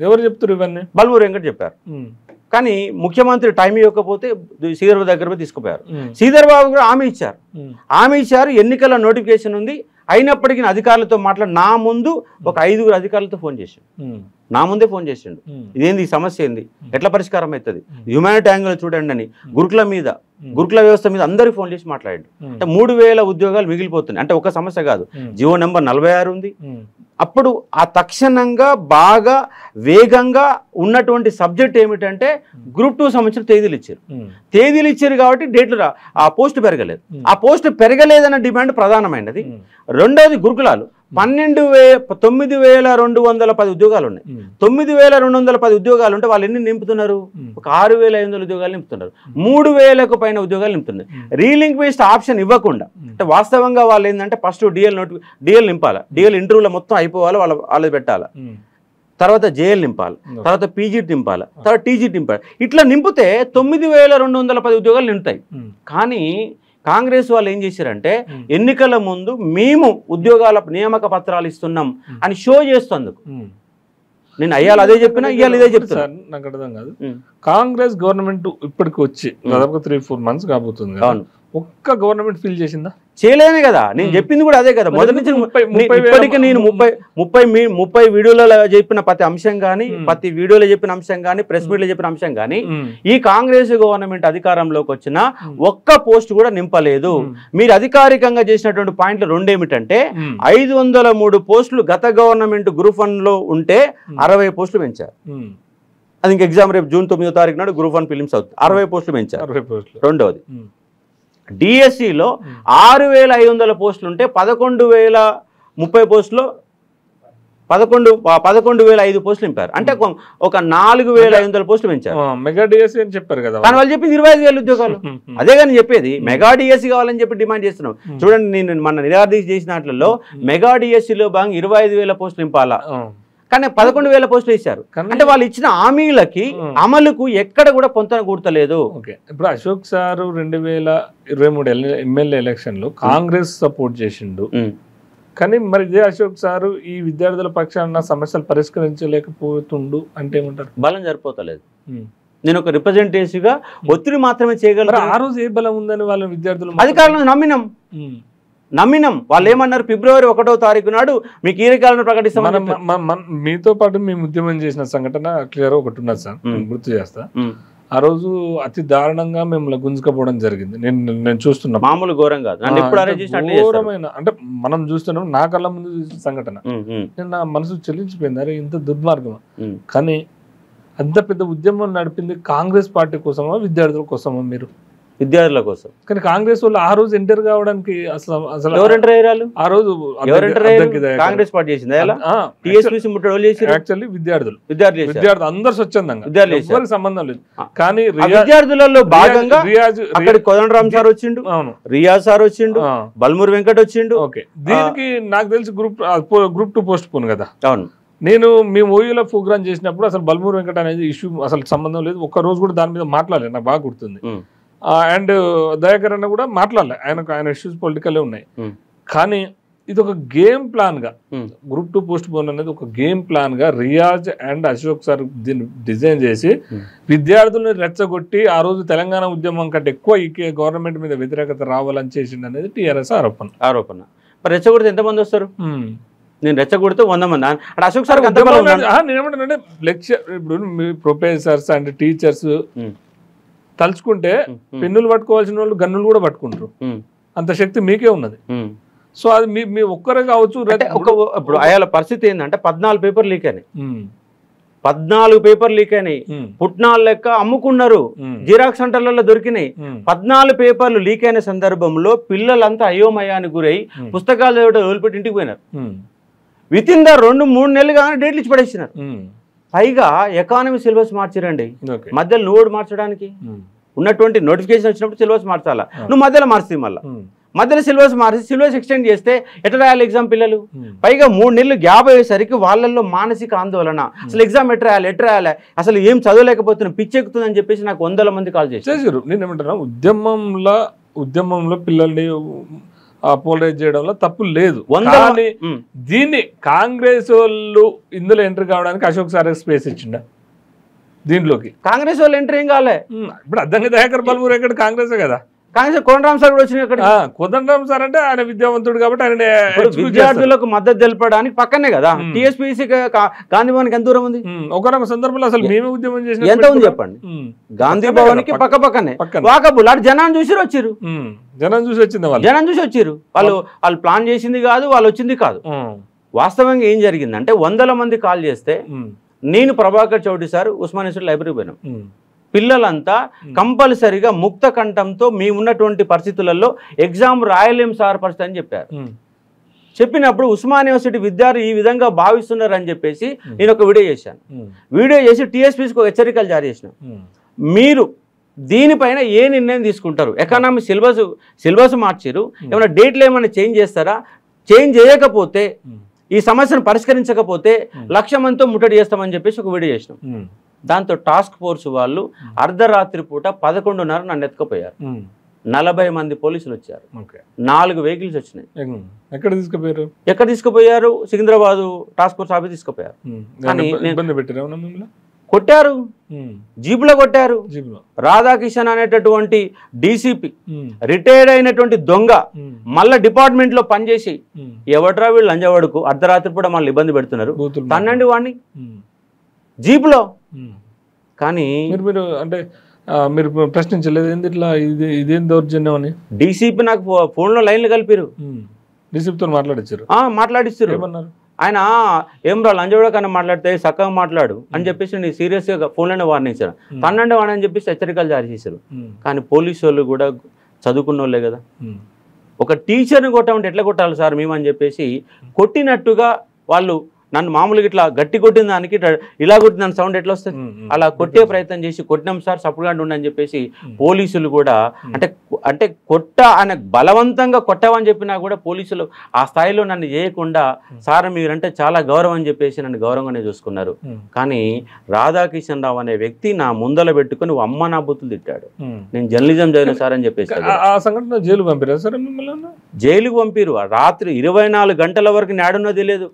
ఎవరు చెప్తారు ఇవన్నీ? బల్మూరు వెంకట్ చెప్పారు. కానీ ముఖ్యమంత్రి టైం ఇవ్వకపోతే శ్రీధర్ బాబు దగ్గర తీసుకుపోయారు. శ్రీధర్ బాబు కూడా హామీ ఇచ్చారు, ఎన్నికల నోటిఫికేషన్ ఉంది, అయినప్పటికీ అధికారులతో మాట్లాడి నా ముందు ఒక 5 అధికారులతో ఫోన్ చేశాడు, నా ముందే ఫోన్ చేసిండు. ఇదేంది, ఈ సమస్య ఏంది, ఎట్లా పరిష్కారం అవుతుంది, హ్యూమానిటీ యాంగిల్ చూడండి అని గురుకుల వ్యవస్థ మీద అందరికి ఫోన్ చేసి మాట్లాడాడు. అంటే 3000 ఉద్యోగాలు మిగిలిపోతున్నాయి. అంటే ఒక సమస్య కాదు, జీవో నెంబర్ 46 ఉంది. అప్పుడు ఆ తక్షణంగా బాగా వేగంగా ఉన్నటువంటి సబ్జెక్ట్ ఏమిటంటే, గ్రూప్ 2 సంబంధించిన తేదీలు ఇచ్చారు కాబట్టి డేట్లు ఆ పోస్ట్ పెరగలేదు. ఆ పోస్ట్ పెరగలేదన్న డిమాండ్ ప్రధానమైనది. రెండవది గురుకులాలు 9,210 ఉద్యోగాలు ఉన్నాయి. 9,210 ఉద్యోగాలు ఉంటే వాళ్ళు ఎన్ని నింపుతున్నారు? ఒక 6,500 ఉద్యోగాలు నింపుతున్నారు. 3,000కు పైన ఉద్యోగాలు నింపుతున్నారు. రీలింక్వేస్ట్ ఆప్షన్ ఇవ్వకుండా, అంటే వాస్తవంగా వాళ్ళు ఏంటంటే ఫస్ట్ డిఎల్ నింపాలి, డిఎల్ ఇంటర్వ్యూలో మొత్తం అయిపోవాలి, వాళ్ళది పెట్టాలి, తర్వాత జేఎల్ నింపాలి, తర్వాత పీజీటీ నింపాలి, తర్వాత టీజీటీ నింపాలి. ఇట్లా నింపితే 9,210 ఉద్యోగాలు నింపుతాయి. కానీ కాంగ్రెస్ వాళ్ళు ఏం చేశారంటే, ఎన్నికల ముందు మేము ఉద్యోగాల నియామక పత్రాలు ఇస్తున్నాం అని షో చేస్తేందుకు, నేను అయ్యాలి అదే చెప్పినా ఇవాళ ఇదే చెప్తున్నా. నాకు అర్థం కాదు, కాంగ్రెస్ గవర్నమెంట్ ఇప్పటికి వచ్చి దాదాపు 3-4 months కాబోతుంది, ఒక్క గవర్నమెంట్ ఫీల్ చేసిందా? చేయలేనే కదా, నేను చెప్పింది కూడా అదే కదా. మొదటి నుంచి ఇప్పటికీ నేను 30 వీడియోలలో చెప్పిన ప్రతి అంశం కానీ, ప్రతి వీడియోలో చెప్పిన అంశం కానీ, ప్రెస్ మీట్లో చెప్పిన అంశం కానీ, ఈ కాంగ్రెస్ గవర్నమెంట్ అధికారంలోకి వచ్చిన ఒక్క పోస్ట్ కూడా నింపలేదు. మీరు అధికారికంగా చేసినటువంటి పాయింట్లు 2 ఏమిటంటే, 503 పోస్టులు గత గవర్నమెంట్ గ్రూప్ 1 లో ఉంటే 60 పోస్టులు పెంచారు. అది ఇంక ఎగ్జామ్ రేపు జూన్ 9వ తారీఖు నాడు గ్రూప్ 1 ఫిలిమ్స్ అవుతుంది, 60 పోస్టులు పెంచారు. రెండవది, డిఎస్సిలో 6,500 పోస్టులు ఉంటే 11,030 పోస్టులు 11,005 పోస్టులు నింపారు. అంటే ఒక 4,500 పోస్టులు పెంచారు. మెగా డిఎస్సి అని చెప్పారు కదా, కానీ వాళ్ళు చెప్పింది 25,000 ఉద్యోగాలు. అదే కానీ చెప్పేది మెగా డిఎస్సి కావాలని చెప్పి డిమాండ్ చేస్తున్నాం. చూడండి, నేను మన నిరాదీక్ష చేసినట్లలో మెగా డిఎస్సిలో భాగంగా 25,000 పోస్టులు నింపాలా, కానీ 11,000 పోస్టులు ఇచ్చారు. అంటే వాళ్ళు ఇచ్చిన హామీలకి అమలుకు ఎక్కడ కూడా పొంతన కూర్చలేదు. ఇప్పుడు అశోక్ సార్ 2023 ఎమ్మెల్యే ఎలక్షన్ లో కాంగ్రెస్ సపోర్ట్ చేసిండు, కానీ మరి ఇదే అశోక్ సారు ఈ విద్యార్థుల పక్షాన సమస్యలు పరిష్కరించలేకపోతుండు అంటే ఏమంటారు? బలం సరిపోతలేదు. నేను ఒక రిప్రజెంటేటివ్గా ఒత్తిడి మాత్రమే చేయగలను. ఆ రోజు ఏ బలం ఉందని వాళ్ళ విద్యార్థులు అధికారులను నమ్మినాం. వాళ్ళు ఏమన్నారు, ఫిబ్రవరి 1వ తారీఖు నాడు మీకు ఈ రకాలను ప్రకటిస్తామని. మీతో పాటు మేము ఉద్యమం చేసిన సంఘటన క్లియర్ ఒకటి ఉన్నది సార్, గుర్తు చేస్తా. ఆ రోజు అతి దారుణంగా మిమ్మల్ని గుంజుకపోవడం జరిగింది. నేను చూస్తున్నా, మామూలు ఘోరం కాదు, ఘోరమైన అంటే మనం చూస్తున్నాం, నా కళ్ళ ముందు చూసిన సంఘటన. నేను నా మనసు చెల్లించిపోయింది, అరే ఇంత దుర్మార్గమా. కానీ అంత పెద్ద ఉద్యమం నడిపింది కాంగ్రెస్ పార్టీ కోసమా విద్యార్థుల కోసమా? మీరు విద్యార్థుల కోసం. కానీ కాంగ్రెస్ వాళ్ళు ఆ రోజు ఎంటర్ కావడానికి అసలు ఎవరు ఎంటర్ అయ్యారు? ఆ రోజు కాంగ్రెస్ పార్టీ చేసింది. యాక్చువల్లీ విద్యార్థులు అందరు స్వచ్ఛందంగా, సంబంధం లేదు. కానీ విద్యార్థులలో భాగంగా అక్కడ కోదండరామ్ సార్ వచ్చిండు, రియాజ్ సార్ వచ్చిండు, బల్మూరి వెంకట్ వచ్చిండు. ఓకే, దీనికి నాకు తెలిసి గ్రూప్ 2 పోస్ట్ పోన్ కదా. అవును, నేను మేము ఓయూలో ప్రోగ్రామ్ చేసినప్పుడు అసలు బల్మూరి వెంకట్ అనేది ఇష్యూ అసలు సంబంధం లేదు, ఒక్క రోజు కూడా దాని మీద మాట్లాడలేదు, నాకు బాగా గుర్తుంది. అండ్ దయాకర్ అన్న కూడా మాట్లాడలే, ఆయన ఇష్యూస్ పొలిటికలే ఉన్నాయి. కానీ ఇది ఒక గేమ్ ప్లాన్ గా, గ్రూప్ 2 పోస్ట్ పోన్ అనేది ఒక గేమ్ ప్లాన్ గా రియాజ్ అండ్ అశోక్ సార్ దీన్ని డిజైన్ చేసి విద్యార్థులను రెచ్చగొట్టి ఆ రోజు తెలంగాణ ఉద్యమం కంటే ఎక్కువ ఈ గవర్నమెంట్ మీద వ్యతిరేకత రావాలని చేసింది అనేది టీఆర్ఎస్ ఆరోపణ. మరి రెచ్చగొడితే ఎంతమంది వస్తారు? నేను రెచ్చగొడితే 100 మంది. అంటే అశోక్ సార్ నేనేమంటానంటే లెక్చర్, ఇప్పుడు ప్రొఫెసర్స్ అండ్ టీచర్స్ తలుచుకుంటే పెన్నులు పట్టుకోవాల్సిన వాళ్ళు గన్నులు కూడా పట్టుకుంటారు, అంత శక్తి మీకే ఉన్నది. సో అది మీ ఒక్కరే కావచ్చు. ఇప్పుడు అయాల పరిస్థితి ఏంటంటే 14 పేపర్ లీక్ అయినాయి, 14 పేపర్ లీక్ అయినాయి, పుట్నాలు లెక్క అమ్ముకున్నారు, జిరాక్స్ సెంటర్లలో దొరికినాయి. 14 పేపర్లు లీక్ అయిన సందర్భంలో పిల్లలంతా అయోమయానికి గురై పుస్తకాలు వదిలిపెట్టి ఇంటికి పోయినారు. విత్ ఇన్ ద 2-3 నెలలు కానీ డేట్లు ఇచ్చి పడేసినారు. పైగా ఎకానమీ సిలబస్ మార్చిరండి, మధ్యలో నువ్వు మార్చడానికి ఉన్నటువంటి నోటిఫికేషన్ వచ్చినప్పుడు సిలబస్ మార్చాలా, నువ్వు మధ్యలో మార్చి మధ్యలో సిలబస్ మార్చి సిలబస్ ఎక్స్టెండ్ చేస్తే ఎట్లా రాయాలి ఎగ్జామ్ పిల్లలు? పైగా 3 నెలలు గ్యాప్ అయ్యేసరికి వాళ్ళల్లో మానసిక ఆందోళన, అసలు ఎగ్జామ్ ఎట్లా రాయాలి, అసలు ఏం చదవలేకపోతున్నాం, పిచ్చెక్కుతుందని చెప్పేసి నాకు 100 మంది కాల్ చేశారు. నేను ఏమంటున్నా, ఉద్యమంలో పిల్లల్ని పోలరైజ్ చేయడంలో తప్పు లేదు. దీన్ని కాంగ్రెస్ వాళ్ళు ఇందులో ఎంట్రీ కావడానికి అశోక్ సార్ స్పేస్ ఇచ్చిండ దీంట్లోకి. కాంగ్రెస్ వాళ్ళు ఎంట్రీ ఏం కాలే. ఇప్పుడు అద్దంకి దయాకర్ బల్మూరి ఎక్కడ కాంగ్రెసే కదా. కాంగ్రెస్ కోదండరామ్ సార్ కూడా వచ్చిన ఇక్కడ. కోదండరామ్ సార్ అంటే ఆయన విద్యావంతుడు కాబట్టి ఆయన విద్యార్థులకు మద్దతు తెలపడానికి పక్కనే కదా. టీఎస్పీసీ గాంధీ భవన్ ఎంత దూరం ఉంది? ఒకనొక సందర్భంలో అసలు మేమే ఉద్యమం చేసిన ఎంత ఉంది చెప్పండి. గాంధీ భవన్ కి పక్కనే వాకబుల్. అటు జనాన్ని చూసి వచ్చారు, జనం చూసి వచ్చారు. వాళ్ళు ప్లాన్ చేసింది కాదు, వాళ్ళు వచ్చింది కాదు. వాస్తవంగా ఏం జరిగిందంటే 100 మంది కాల్ చేస్తే నేను ప్రభాకర్ చౌదరి సార్ ఉస్మానియా లైబ్రరీ పోయినాం. పిల్లలంతా కంపల్సరిగా ముక్త కంఠంతో మేమున్నటువంటి పరిస్థితులలో ఎగ్జామ్ రాయలేం సార్ పరిస్థితి అని చెప్పారు. చెప్పినప్పుడు ఉస్మానియా యూనివర్సిటీ విద్యార్థులు ఈ విధంగా భావిస్తున్నారు అని చెప్పేసి నేను ఒక వీడియో చేశాను. వీడియో చేసి టీఎస్పీసీకి ఒక హెచ్చరికలు జారీ చేసిన. మీరు దీనిపైన ఏ నిర్ణయం తీసుకుంటారు? ఎకానమీ సిలబస్ మార్చారు, ఏమైనా డేట్లు ఏమైనా చేంజ్ చేస్తారా? చేంజ్ చేయకపోతే, ఈ సమస్యను పరిష్కరించకపోతే 1,00,000 మందితో ముట్టడి చేస్తామని చెప్పేసి ఒక వీడియో చేసినాం. దాంతో టాస్క్ ఫోర్స్ వాళ్ళు అర్ధరాత్రి పూట 11:30 నన్ను ఎత్తుకుపోయారు. 40 మంది పోలీసులు వచ్చారు, 4 వెహికల్స్ వచ్చినాయి. ఎక్కడ తీసుకుపోయారు? సికింద్రాబాద్ టాస్క్ ఫోర్స్ ఆఫీస్ తీసుకుపోయారు. కొట్టారు, జీపులో కొట్టారు. రాధాకిషన్ అనేటటువంటి డీసీపీ రిటైర్డ్ అయినటువంటి దొంగ మళ్ళా డిపార్ట్మెంట్ లో పనిచేసి ఎవట్రా వీళ్ళు లంజవాడుకు అర్ధరాత్రి కూడా మళ్ళీ ఇబ్బంది పెడుతున్నారు, తన్నండి వాడిని జీపులో. కానీ మీరు అంటే మీరు ప్రశ్నించలేదు ఏంది ఇట్లా ఇదేం దౌర్జన్యం అని? డీసీపీ నాకు ఫోన్లో లైన్లు కలిపారు, డీసీపీతో మాట్లాడిస్తారు. ఏమన్నారు ఆయన? ఏం రా లంజవాడ కన్నా మాట్లాడితే చక్కగా మాట్లాడు అని చెప్పేసి నేను సీరియస్గా ఫోన్లోనే వార్నించాను. తన్నండి వాడని అని చెప్పేసి హెచ్చరికలు జారీ చేశారు. కానీ పోలీసు వాళ్ళు కూడా చదువుకున్న వాళ్ళే కదా. ఒక టీచర్ని కొట్టామంటే ఎట్లా కొట్టాలి సార్ మేము అని చెప్పేసి కొట్టినట్టుగా వాళ్ళు నన్ను మామూలుగా ఇట్లా గట్టి కొట్టిన దానికి ఇలా కొట్టిన దాని సౌండ్ ఎట్లా వస్తుంది, అలా కొట్టే ప్రయత్నం చేసి కొట్టినాం సార్ సపోర్ట్గా ఉండని చెప్పేసి పోలీసులు కూడా అంటే ఆయన బలవంతంగా కొట్టావని చెప్పినా కూడా పోలీసులు ఆ స్థాయిలో నన్ను చేయకుండా సార్ మీరంటే చాలా గౌరవం అని చెప్పేసి నన్ను గౌరవంగానే చూసుకున్నారు. కానీ రాధాకిషన్ రావు అనే వ్యక్తి నా ముందల పెట్టుకుని అమ్మ నా బుద్ధులు తిట్టాడు. నేను జర్నలిజం చదివిన సార్ అని చెప్పేసి జైలుకు పంపారు సార్. జైలుకు పంపిరు. రాత్రి 24 గంటల వరకు నాడున్నది లేదు.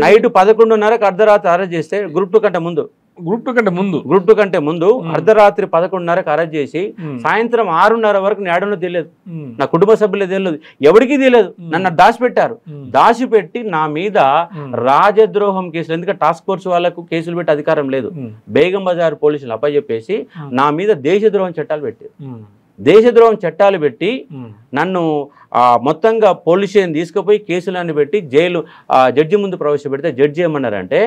నైట్ 11:30కి అర్ధరాత్రి అరెస్ట్ చేస్తే గ్రూప్ 2 కంటే ముందు గ్రూప్ 2 కంటే ముందు అర్ధరాత్రి 11:30కి అరెస్ట్ చేసి సాయంత్రం 6:30 వరకు నేడంలో తెలియదు, నా కుటుంబ సభ్యులే తెలియదు, ఎవరికీ తెలియదు. నన్ను దాచిపెట్టారు. దాచిపెట్టి నా మీద రాజద్రోహం కేసులు, ఎందుకంటే టాస్క్ ఫోర్స్ వాళ్ళకు కేసులు పెట్టి అధికారం లేదు, బేగం బజార్ పోలీసులు అప్పచెప్పేసి నా మీద దేశద్రోహం చట్టాలు పెట్టారు. దేశద్రోహం చట్టాలు పెట్టి నన్ను మొత్తంగా పోలీస్ స్టేషన్ తీసుకుపోయి కేసులన్నీ పెట్టి జైలు జడ్జి ముందు ప్రవేశపెడితే జడ్జి ఏమన్నారంటే,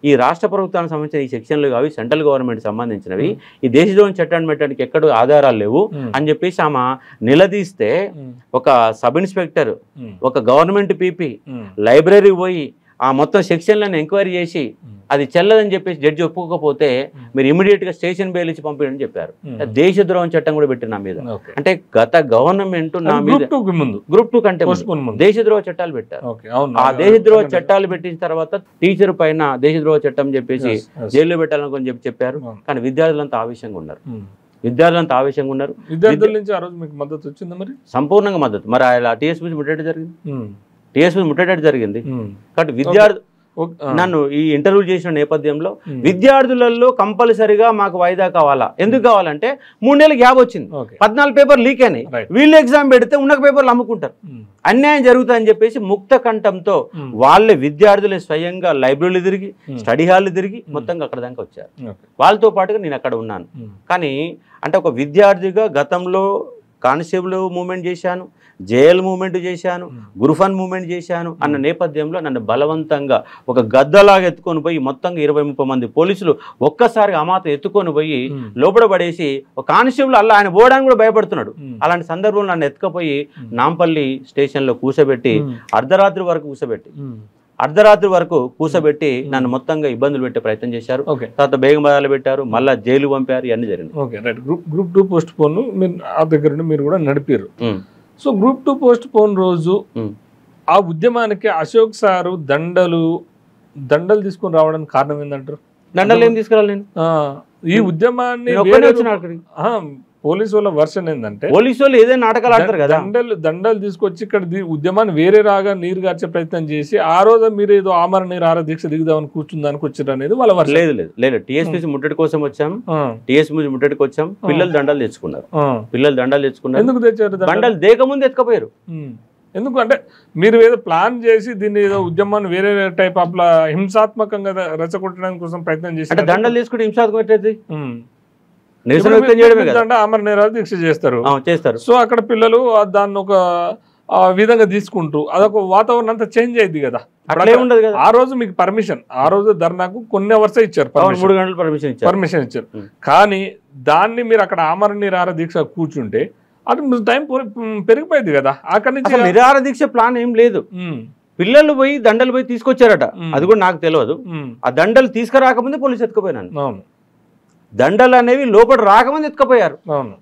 ఈ రాష్ట్ర ప్రభుత్వానికి సంబంధించిన ఈ సెక్షన్లు కావి సెంట్రల్ గవర్నమెంట్ సంబంధించినవి, ఈ దేశద్రోహం చట్టాన్ని పెట్టడానికి ఎక్కడో ఆధారాలు లేవు అని చెప్పేసి ఆమె నిలదీస్తే ఒక సబ్ ఇన్స్పెక్టర్, ఒక గవర్నమెంట్ పీపీ లైబ్రరీ పోయి ఆ మొత్తం సెక్షన్లను ఎంక్వైరీ చేసి అది చెల్లదని చెప్పేసి జడ్జి ఒప్పుకోకపోతే మీరు ఇమీడియట్ గా స్టేషన్ బెయిల్ ఇచ్చి పంపించని చెప్పారు. దేశద్రోహం చట్టం కూడా పెట్టిన నా మీద. అంటే గత గవర్నమెంట్ నా మీద గ్రూప్ 2 కంటే దేశద్రోహ చట్టాలు పెట్టారు. ఆ దేశద్రోహ చట్టాలు పెట్టిన తర్వాత టీచర్ పైన దేశద్రోహ చట్టం చెప్పేసి జైల్లో పెట్టాలని చెప్పారు. కానీ విద్యార్థులంతా ఆవేశంగా ఉన్నారు. విద్యార్థుల నుంచి ఆ రోజు మీకు మద్దతు వచ్చిందా? మరి సంపూర్ణంగా మద్దతు. మరి ఆయన టీఎస్పీ ముట్టేటట్టు జరిగింది. కాబట్టి విద్యార్థి నన్ను ఈ ఇంటర్వ్యూ చేసిన నేపథ్యంలో విద్యార్థులలో కంపల్సరిగా మాకు వాయిదా కావాలా, ఎందుకు కావాలంటే 3 నెలలు గ్యాప్ వచ్చింది, 14 పేపర్లు లీక్ అయినాయి, వీళ్ళు ఎగ్జామ్ పెడితే ఉన్న పేపర్లు అమ్ముకుంటారు, అన్యాయం జరుగుతుందని చెప్పేసి ముక్త కంఠంతో వాళ్ళే విద్యార్థులే స్వయంగా లైబ్రరీలు తిరిగి స్టడీ హాల్ తిరిగి మొత్తంగా అక్కడ దాకా వచ్చారు. వాళ్ళతో పాటుగా నేను అక్కడ ఉన్నాను. కానీ అంటే ఒక విద్యార్థిగా గతంలో కానిస్టేబుల్ మూవ్మెంట్ చేశాను, జేఎల్ మూవ్మెంట్ చేశాను, గురుఫన్ మూవ్మెంట్ చేశాను అన్న నేపథ్యంలో నన్ను బలవంతంగా ఒక గద్దలాగా ఎత్తుకొని పోయి మొత్తంగా 20-30 మంది పోలీసులు ఒక్కసారి అమాత ఎత్తుకొని పోయి లోపల పడేసి ఒక కానిస్టేబుల్ అలా ఆయన పోవడానికి కూడా భయపడుతున్నాడు. అలాంటి సందర్భంలో నన్ను ఎత్తుకపోయి నాంపల్లి స్టేషన్లో కూర్చోబెట్టి అర్ధరాత్రి వరకు కూర్చోబెట్టి నన్ను మొత్తంగా ఇబ్బందులు పెట్టే ప్రయత్నం చేశారు. తర్వాత బేగం బజార్లో పెట్టారు, మళ్ళీ జైలు పంపారు, ఇవన్నీ జరిగింది. గ్రూప్ 2 పోస్ట్ పోన్ ఆ దగ్గర మీరు కూడా నడిపారు. సో గ్రూప్ 2 పోస్ట్ పోన్ రోజు ఆ ఉద్యమానికి అశోక్ సారు దండలు తీసుకొని రావడానికి కారణం ఏంటంటారు? దండలు ఏం తీసుకురాలి నేను ఈ ఉద్యమాన్ని పోలీసు వాళ్ళ వర్షన్ ఏంటంటే, పోలీసు వాళ్ళు ఏదైనా నాటకాలు ఆడతారు కదా, దండలు తీసుకొచ్చి ఇక్కడ ఉద్యమాన్ని వేరే రాగా నీరు గార్చే ప్రయత్నం చేసి ఆ రోజు మీరు ఏదో ఆమరణ నిరాహార దీక్ష దిగుదామని కూర్చుందానికి వచ్చారు అనేది వాళ్ళ వర్షన్. లేదు టీఎస్పీసీ ముట్టడి కోసం వచ్చాము, టీఎస్పీ ముట్టడికి వచ్చాం, పిల్లలు దండలు తెచ్చుకున్నారు. ఎందుకు తెచ్చారు? దండలు దేకముందు ఎత్తుకపోయారు. ఎందుకు అంటే మీరు ఏదో ప్లాన్ చేసి దీన్ని ఏదో ఉద్యమాన్ని వేరే టైప్ ఆఫ్ హింసాత్మకంగా రెచ్చగొట్టడానికి కోసం ప్రయత్నం చేసి, అంటే దండలు తీసుకుంటే హింసాత్మక ఆమరణ నిరాహార దీక్ష చేస్తారు. సో అక్కడ పిల్లలు దాన్ని ఒక విధంగా తీసుకుంటూ అదొక వాతావరణం అంతా చేంజ్ అయింది కదా. ఆ రోజు మీకు పర్మిషన్, ఆ రోజు ధర్నాకు కొన్ని అవర్స్ ఇచ్చారు, 3 గంటలు పర్మిషన్ ఇచ్చారు. కానీ దాన్ని మీరు అక్కడ ఆమరణ నిరాహార దీక్ష కూర్చుంటే అటు టైం పెరిగిపోయింది కదా. అక్కడి నుంచి నిరాహార దీక్ష ప్లాన్ ఏం లేదు, పిల్లలు పోయి దండలు పోయి తీసుకొచ్చారట, అది కూడా నాకు తెలియదు. ఆ దండలు తీసుకురాకముందే పోలీసు ఎత్తుకుపోయినాను. అవును, దండలు అనేవి లోపల రాకముందు ఎత్తుకుపోయారు. అవును,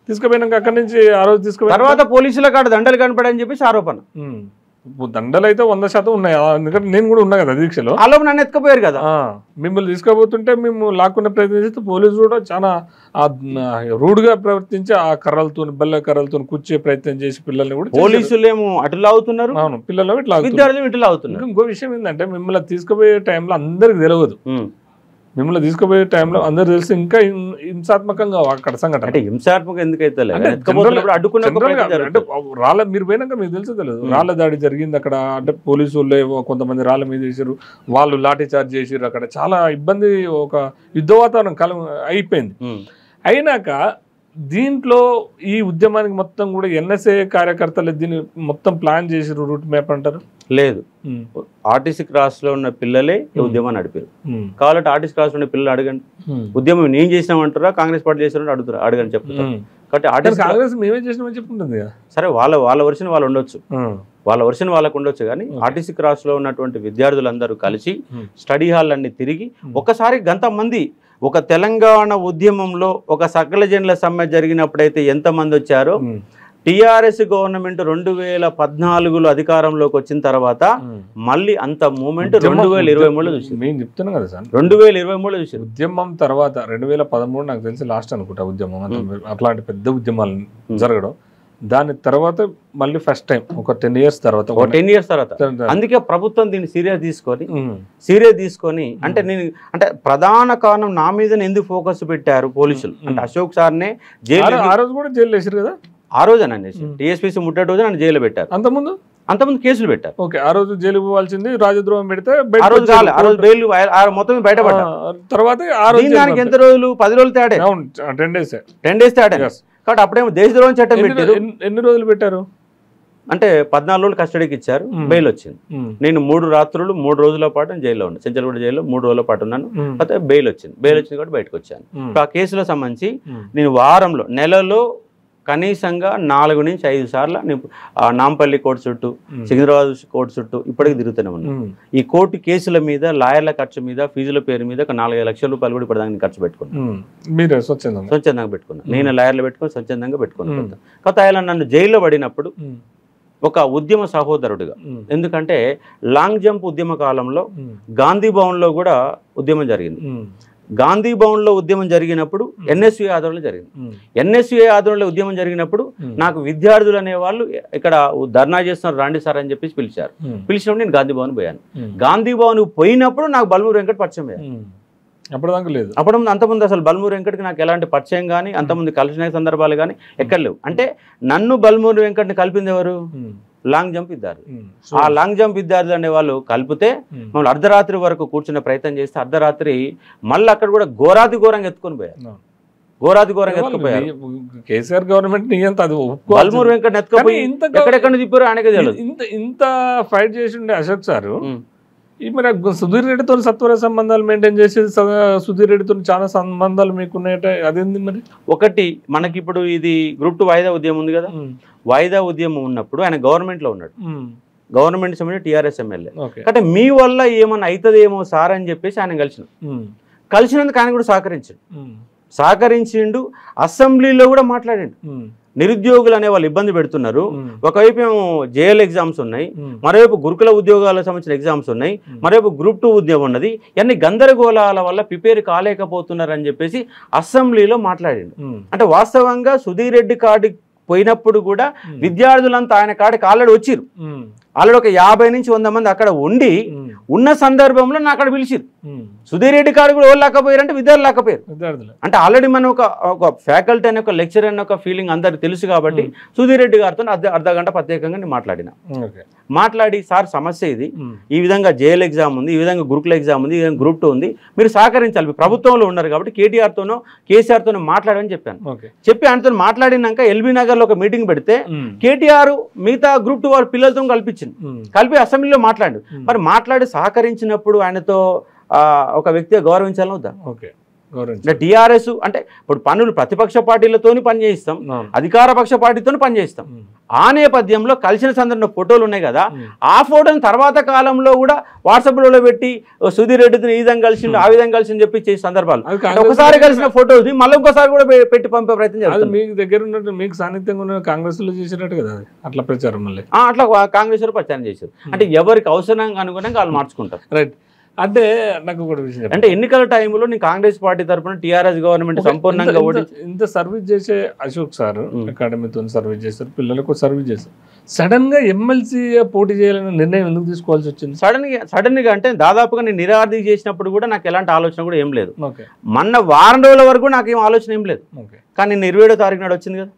తీసుకుపోయినాక అక్కడి నుంచి ఆ రోజు తీసుకుపోయి తర్వాత పోలీసుల కాడ దండలు కనపడని చెప్పేసి ఆరోపణ. దండలు అయితే 100% ఉన్నాయి, ఎందుకంటే నేను కూడా ఉన్నా కదా దీక్షలో. అలా నన్ను ఎత్తుకుపోయారు కదా. మిమ్మల్ని తీసుకుపోతుంటే మేము లాక్కునే ప్రయత్నం చేస్తే పోలీసులు కూడా చాలా రూడ్గా ప్రవర్తించి ఆ కర్రలతో బల్ల కర్రలతో కూర్చే ప్రయత్నం చేసి పిల్లల్ని కూడా, పోలీసులు ఏమో అటులా అవుతున్నారు, అవును పిల్లలు ఇట్లా విద్యార్థులు ఇట్లా అవుతున్నారు. ఇంకో విషయం ఏంటంటే మిమ్మల్ని తీసుకుపోయే టైంలో అందరికి తెలియదు, మిమ్మల్ని తీసుకుపోయే టైంలో అందరు తెలిసి ఇంకా హింసాత్మకంగా అక్కడ సంఘటన. అంటే హింసాత్మకంగా ఎందుకైతే రాళ్ళ మీరు పోయినాక మీకు తెలుసు తెలియదు, రాళ్ళ దాడి జరిగింది అక్కడ. అంటే పోలీసు వాళ్ళు కొంతమంది రాళ్ళ మీద వేసారు, వాళ్ళు లాఠీ చార్జ్ చేసారు. అక్కడ చాలా ఇబ్బంది, ఒక యుద్ధ వాతావరణం అయిపోయింది. అయినాక దీంట్లో ఈ ఉద్యమానికి మొత్తం కూడా ఎన్ఎస్ఏ కార్యకర్తలు దీన్ని మొత్తం ప్లాన్ చేసారు, రూట్ మ్యాప్ అంటారు. లేదు, ఆర్టీసీ క్రాస్ లో ఉన్న పిల్లలే ఉద్యమాన్ని నడిపారు. కాబట్టి ఆర్టీసీ క్రాస్ లో ఉన్న పిల్లలు అడగండి, ఉద్యమం నేను చేసినామంటారా కాంగ్రెస్ పార్టీ చేసినా అడుగుతారు, అడగని చెప్తారు. కాబట్టి ఆర్టీసీ కాంగ్రెస్ మేమే చేసినామని చెప్పుకుంటుంది. సరే, వాళ్ళ వర్షన్ వాళ్ళు ఉండొచ్చు, వాళ్ళ వర్షన్ వాళ్ళకు ఉండొచ్చు. కానీ ఆర్టీసీ క్రాస్ లో ఉన్నటువంటి విద్యార్థులందరూ కలిసి స్టడీ హాల్ అన్ని తిరిగి ఒకసారి గంతమంది, ఒక తెలంగాణ ఉద్యమంలో ఒక సకల జనుల సమ్మె జరిగినప్పుడైతే ఎంతమంది వచ్చారో, టీఆర్ఎస్ గవర్నమెంట్ 2014లో అధికారంలోకి వచ్చిన తర్వాత మళ్ళీ అంత మూమెంట్ 2023లో చూసింది. మేము చెప్తున్నాం కదా సార్, 2023లో చూసింది. ఉద్యమం తర్వాత 2013 నాకు తెలిసి లాస్ట్ అనుకుంటా ఉద్యమం, అట్లాంటి పెద్ద ఉద్యమాలు జరగడం. దాని తర్వాత మళ్ళీ ఫస్ట్ టైం ఒక 10 years తర్వాత 10 years తర్వాత అందుకే ప్రభుత్వం దీన్ని సీరియస్ తీసుకొని అంటే ప్రధాన కారణం నా మీద ఎందుకు ఫోకస్ పెట్టారు పోలీసులు అంటే అశోక్ సార్నే జైలు ఆ రోజు కూడా జైలు వేసారు కదా ఆ రోజు అనేసి టీఎస్పీసీ ముట్టడి రోజు నన్ను జైలు పెట్టారు అంతకుముందు కేసులు పెట్టారు ఓకే ఆ రోజు జైలు పోవాల్సింది రాజద్రోహం పెడితే ఆ రోజు కాలే ఆ రోజు బెయిల్ మొత్తం బయటపడ్డారు తర్వాత ఆ రోజు దానికి ఎంత రోజులు 10 రోజులు తేడా 10 days తేడా కాబట్టి అప్పుడేమో దేశద్రోహం చట్టం పెట్టారు ఎన్ని రోజులు పెట్టారు అంటే 14 రోజులు కస్టడీకి ఇచ్చారు బెయిల్ వచ్చింది నేను 3 రాత్రులు 3 రోజుల పాటు జైల్లో ఉన్నాను చెంచల్గూడ జైల్లో 3 రోజుల పాటు ఉన్నాను అయితే బెయిల్ వచ్చింది కాబట్టి బయటకు వచ్చాను ఆ కేసులో సంబంధించి నేను వారంలో నెలలో కనీసంగా 4 నుంచి 5 సార్లు నాంపల్లి కోర్టు చుట్టూ సికింద్రాబాద్ కోర్టు చుట్టూ ఇప్పటికి తిరుగుతూనే ఉన్నాను ఈ కోర్టు కేసుల మీద లాయర్ల ఖర్చు మీద ఫీజుల పేరు మీద ఒక 4-5 లక్షల రూపాయలు కూడా ఇప్పటిదాకా ఖర్చు పెట్టుకున్నాను స్వచ్ఛందంగా పెట్టుకున్నాను నేను లాయర్లు పెట్టుకుని స్వచ్ఛందంగా పెట్టుకున్నాను కొత్త ఆయన నన్ను జైల్లో పడినప్పుడు ఒక ఉద్యమ సహోదరుడిగా ఎందుకంటే లాంగ్ జంప్ ఉద్యమ కాలంలో గాంధీ భవన్లో కూడా ఉద్యమం జరిగింది గాంధీ భవన్లో ఉద్యమం జరిగినప్పుడు ఎన్ఎస్యుఏ ఆధ్వర్యంలో జరిగింది ఎన్ఎస్యుఏ ఆధ్వర్యంలో ఉద్యమం జరిగినప్పుడు నాకు విద్యార్థులు అనేవాళ్ళు ఇక్కడ ధర్నా చేస్తున్నారు రాండి సార్ అని చెప్పేసి పిలిచినప్పుడు నేను గాంధీ భవన్ పోయాను గాంధీ భవన్ పోయినప్పుడు నాకు బల్మూరి వెంకట్ పరిచయం అయ్యాను అప్పుడు అంతకుముందు అసలు బల్మూరి వెంకట్కి నాకు ఎలాంటి పరిచయం కానీ అంతకుముందు కలిసిన సందర్భాలు కానీ ఎక్కడ లేవు అంటే నన్ను బల్మూరి వెంకట్ని కలిపింది ఎవరు లాంగ్ జంప్ విద్యార్థులు ఆ లాంగ్ జంప్ విద్యార్థులు అనే వాళ్ళు కలిపితే మమ్మల్ని అర్ధరాత్రి వరకు కూర్చునే ప్రయత్నం చేస్తే అర్ధరాత్రి మళ్ళీ అక్కడ కూడా ఘోరంగా ఎత్తుకొని పోయారు కేసీఆర్ గవర్నమెంట్ బల్మూరి వెంకట్ ఎత్తుకుపోయి ఎక్కడెక్కడ తిప్పారు ఆయనకే తెలియదు ఇంత ఫైట్ చేసి ఉండే అశోక్ సారు మరి సుధీర్ రెడ్డితో సత్వర సంబంధాలు మెయింటైన్ చేసేది సుధీర్ రెడ్డితో చాలా సంబంధాలు మీకున్నాయట అదేంది మరి ఒకటి మనకి ఇప్పుడు ఇది గ్రూప్ 2 వాయిదా ఉద్యమం ఉంది కదా వాయిదా ఉద్యమం ఉన్నప్పుడు ఆయన గవర్నమెంట్ లో ఉన్నాడు గవర్నమెంట్ సంబంధించి టీఆర్ఎస్ ఎమ్మెల్యే అంటే మీ వల్ల ఏమన్నా అవుతుందేమో సార్ అని చెప్పేసి ఆయన కలిసినందుకు ఆయన కూడా సహకరించిండు అసెంబ్లీలో కూడా మాట్లాడిండు నిరుద్యోగులు అనే వాళ్ళు ఇబ్బంది పెడుతున్నారు ఒకవైపు ఏమో జేఎల్ ఎగ్జామ్స్ ఉన్నాయి మరోవైపు గురుకుల ఉద్యోగాలకు సంబంధించిన ఎగ్జామ్స్ ఉన్నాయి మరోవైపు గ్రూప్ 2 ఉద్యోగం ఉన్నది అన్ని గందరగోళాల వల్ల ప్రిపేర్ కాలేకపోతున్నారు అని చెప్పేసి అసెంబ్లీలో మాట్లాడిండు అంటే వాస్తవంగా సుధీర్ రెడ్డి కాడి పోయినప్పుడు కూడా విద్యార్థులంతా ఆయన కాడికి ఆల్రెడీ వచ్చిరు ఆల్రెడీ ఒక 50 నుంచి 100 మంది అక్కడ ఉండి ఉన్న సందర్భంలో నా అక్కడ పిలిచిరు సుధీర్ రెడ్డి కాడు కూడా వాళ్ళు లేకపోయారంటే విద్యార్థులు లేకపోయారు అంటే ఆల్రెడీ మనం ఒక ఫ్యాకల్టీ అనే ఒక లెక్చర్ అనే ఒక ఫీలింగ్ అందరికి తెలుసు కాబట్టి సుధీర్ రెడ్డి గారితో అర్ధ గంట ప్రత్యేకంగా నేను మాట్లాడి సార్ సమస్య ఇది ఈ విధంగా జేఎల్ ఎగ్జామ్ ఉంది ఈ విధంగా గురుకుల ఎగ్జామ్ ఉంది ఈ విధంగా గ్రూప్ 2 ఉంది మీరు సహకరించాలి మీరు ప్రభుత్వంలో ఉన్నారు కాబట్టి కేటీఆర్తోనో కేసీఆర్తోనో మాట్లాడని చెప్పి ఆయనతో మాట్లాడినాక ఎల్బీ నగర్ లో ఒక మీటింగ్ పెడితే కేటీఆర్ మిగతా గ్రూప్ 2 వారి పిల్లలతో కలిపి అసెంబ్లీలో మాట్లాడు మరి మాట్లాడి సహకరించినప్పుడు ఆయనతో ఒక వ్యక్తిగా గౌరవించాలని వద్దా టీఆర్ఎస్ అంటే ఇప్పుడు పనులు ప్రతిపక్ష పార్టీలతోని పనిచేయిస్తాం అధికార పక్ష పార్టీతో పనిచేయిస్తాం ఆ నేపథ్యంలో కలిసిన సందర్భంలో ఫోటోలు ఉన్నాయి కదా ఆ ఫోటోని తర్వాత కాలంలో కూడా వాట్సాప్లో పెట్టి సుధీర్ రెడ్డితో ఈ విధంగా కలిసిండు ఆ విధంగా కలిసి చెప్పి చేసే సందర్భాలు ఒకసారి కలిసిన ఫోటోని మళ్ళీ ఇంకోసారి కూడా పెట్టి పంపే ప్రయత్నం చేస్తారు మీకు దగ్గర ఉన్నట్టు మీకు సాన్నిధ్యంగా ఉన్న కాంగ్రెస్ లో చేసినట్టు కదా అట్లా ప్రచారం మళ్ళీ అట్లా కాంగ్రెస్ ప్రచారం చేశారు అంటే ఎవరికి అవసరం అనుగుణంగా వాళ్ళు మార్చుకుంటారు రైట్ అంటే నాకు ఒక విషయం అంటే ఎన్నికల టైంలో నేను కాంగ్రెస్ పార్టీ తరఫున టీఆర్ఎస్ గవర్నమెంట్ సంపూర్ణంగా ఇంత సర్వీస్ చేసే అశోక్ సార్ అకాడమీతో సర్వీస్ చేస్తారు పిల్లలకు సర్వీస్ చేస్తారు సడన్ గా ఎమ్మెల్సీ పోటీ చేయాలనే నిర్ణయం ఎందుకు తీసుకోవాల్సి వచ్చింది సడన్ గా అంటే దాదాపుగా నేను నిరాదీ చేసినప్పుడు కూడా నాకు ఎలాంటి ఆలోచన కూడా ఏం లేదు మొన్న వారం రోజుల వరకు నాకు ఏం ఆలోచన ఏం లేదు కానీ నేను 27వ తారీఖు నాడు వచ్చింది కదా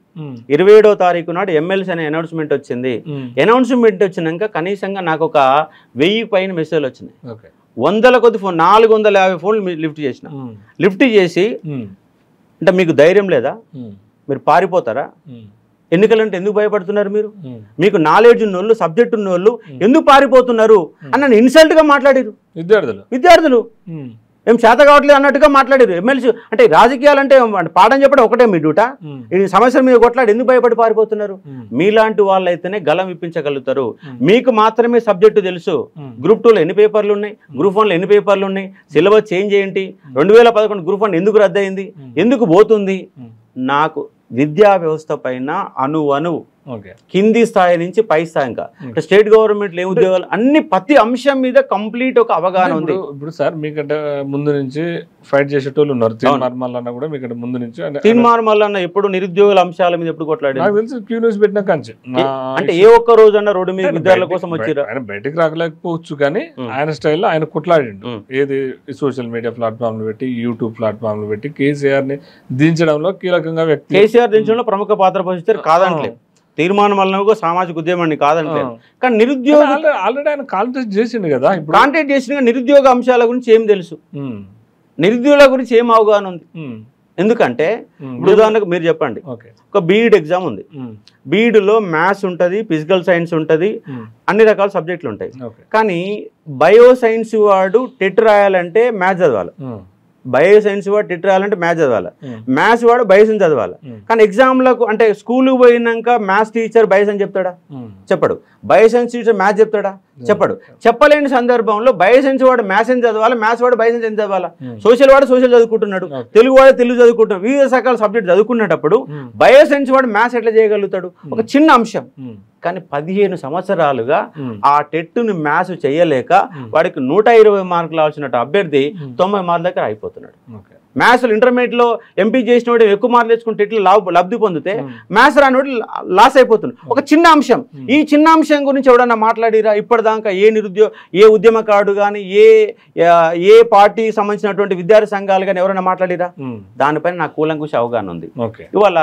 27వ తారీఖు నాడు ఎమ్మెల్సీ అనే అనౌన్స్మెంట్ వచ్చింది అనౌన్స్మెంట్ వచ్చినాక కనీసంగా నాకు ఒక 1000 పైన మెసేజ్లు వచ్చినాయి 100 కొద్ది ఫోన్ 450 ఫోన్లు లిఫ్ట్ చేసి అంటే మీకు ధైర్యం లేదా మీరు పారిపోతారా ఎన్నికలంటే ఎందుకు భయపడుతున్నారు మీరు మీకు నాలెడ్జ్ ఉన్నోళ్ళు సబ్జెక్ట్ ఉన్నోళ్ళు ఎందుకు పారిపోతున్నారు అని నన్ను ఇన్సల్ట్ గా మాట్లాడారు విద్యార్థులు ఏం చేత కావట్లేదు అన్నట్టుగా మాట్లాడారు ఎమ్మెల్సీ అంటే రాజకీయాలు అంటే పాఠం చెప్పడం ఒకటే మీ డ్యూటా ఈ సమస్యల మీద కొట్లాడి ఎందుకు భయపడి పారిపోతున్నారు మీలాంటి వాళ్ళు అయితేనే గలం ఇప్పించగలుగుతారు మీకు మాత్రమే సబ్జెక్టు తెలుసు గ్రూప్ 2లో ఎన్ని పేపర్లు ఉన్నాయి గ్రూప్ 1లో ఎన్ని పేపర్లు ఉన్నాయి సిలబస్ చేంజ్ ఏంటి 2011 గ్రూప్ 1 ఎందుకు రద్దయింది ఎందుకు పోతుంది నాకు విద్యా వ్యవస్థ పైన అణువు ఓకే. కింది స్థాయి నుంచి పై స్థాయి ఇంకా స్టేట్ గవర్నమెంట్ ఏ ఉద్యోగాలు అన్ని ప్రతి అంశం మీద కంప్లీట్ ఒక అవగాహన ఉంది. ఇప్పుడు సార్ మీకంటే ముందు నుంచి ఫైట్ చేసేటోళ్ళు ఉన్నారు. తీర్మార్మల్ కూడా మీకంటే ముందు నుంచి తీర్మార్మల్ అన్న ఎప్పుడు నిరుద్యోగుల అంశాల మీద ఎప్పుడు కొట్లాడారు? నాకు తెలిసి క్యూ న్యూస్ పెట్టిన కంచి అంటే ఏ ఒక్క రోజు అన్న రోడ్డు మీద విద్యార్థుల కోసం వచ్చారు. ఆయన బయటకు రాకలేకపోవచ్చు కానీ ఆయన స్టైల్లో ఆయన కొట్లాడిండు. ఏది సోషల్ మీడియా ప్లాట్ఫామ్లు పెట్టి యూట్యూబ్ ప్లాట్ఫామ్లు పెట్టి కేసీఆర్ ని దించడంలో కీలకంగా వ్యక్తి. కేసీఆర్ దించడంలో ప్రముఖ పాత్ర పోషిస్తారు కాదంటలే. తీర్మానం వల్ల సామాజిక ఉద్యమాన్ని కాదంటలేదు. కానీ నిరుద్యోగ ఆల్రెడీ ఆయన కాంటాక్ట్ చేసిండు కదా. కాంటాక్ట్ చేసిన నిరుద్యోగ అంశాల గురించి ఏం తెలుసు, నిరుద్యోగుల గురించి ఏం అవగాహన ఉంది? ఎందుకంటే ఇప్పుడు ఉదాహరణకు మీరు చెప్పండి, ఒక బీఈడ్ ఎగ్జామ్ ఉంది. బీఈడ్లో మ్యాథ్స్ ఉంటుంది, ఫిజికల్ సైన్స్ ఉంటుంది, అన్ని రకాల సబ్జెక్టులు ఉంటాయి. కానీ బయో సైన్స్ వాడు టెట్ రాయాలంటే మ్యాథ్స్ చదవాలి, బయో సైన్స్ వాడు టెట్ రాయాలంటే మ్యాథ్స్ చదవాలి, మ్యాథ్స్ వాడు బయోసైన్స్ చదవాలి. కానీ ఎగ్జామ్లకు అంటే స్కూల్కి పోయినాక మ్యాథ్స్ టీచర్ బయోసైన్స్ చెప్తాడా? చెప్పడు. బయోసైన్స్ టీచర్ మ్యాథ్స్ చెప్తాడా? చెప్పడు. చెప్పలేని సందర్భంలో బయోసైన్స్ వాడు మ్యాథ్స్ ఎంత చదవాలి, మ్యాథ్స్ వాడు బయోసైన్స్ ఎంత చదవాలా? సోషల్ వాడు సోషల్ చదువుకుంటున్నాడు, తెలుగు వాడు తెలుగు చదువుకుంటున్నాడు, వివిధ రకాల సబ్జెక్ట్ చదువుకున్నప్పుడు బయోసైన్స్ వాడు మ్యాథ్స్ ఎట్లా చేయగలుగుతాడు? ఒక చిన్న అంశం. కానీ 15 సంవత్సరాలుగా ఆ టెట్ను మ్యాథ్స్ చేయలేక వాడికి 120 మార్కులు రావాల్సిన అభ్యర్థి 90 మార్కుల దగ్గర అయిపోతున్నాడు. మ్యాథ్స్లో ఇంటర్మీడియట్లో ఎంపీ చేసిన వాడు ఎక్కువ మార్కులు తెచ్చుకుని టెట్లో లబ్ధి పొందితే మ్యాథ్స్ రాని వాడు లాస్ అయిపోతున్నాడు. ఒక చిన్న అంశం. ఈ చిన్న అంశం గురించి ఎవడన్నా మాట్లాడిరా ఇప్పటిదాకా? ఏ ఉద్యమకారుడు కానీ ఏ పార్టీకి సంబంధించినటువంటి విద్యార్థి సంఘాలు కానీ ఎవరైనా మాట్లాడిరా? దానిపైన నాకు కూలంకుష అవగాహన ఉంది. ఇవాళ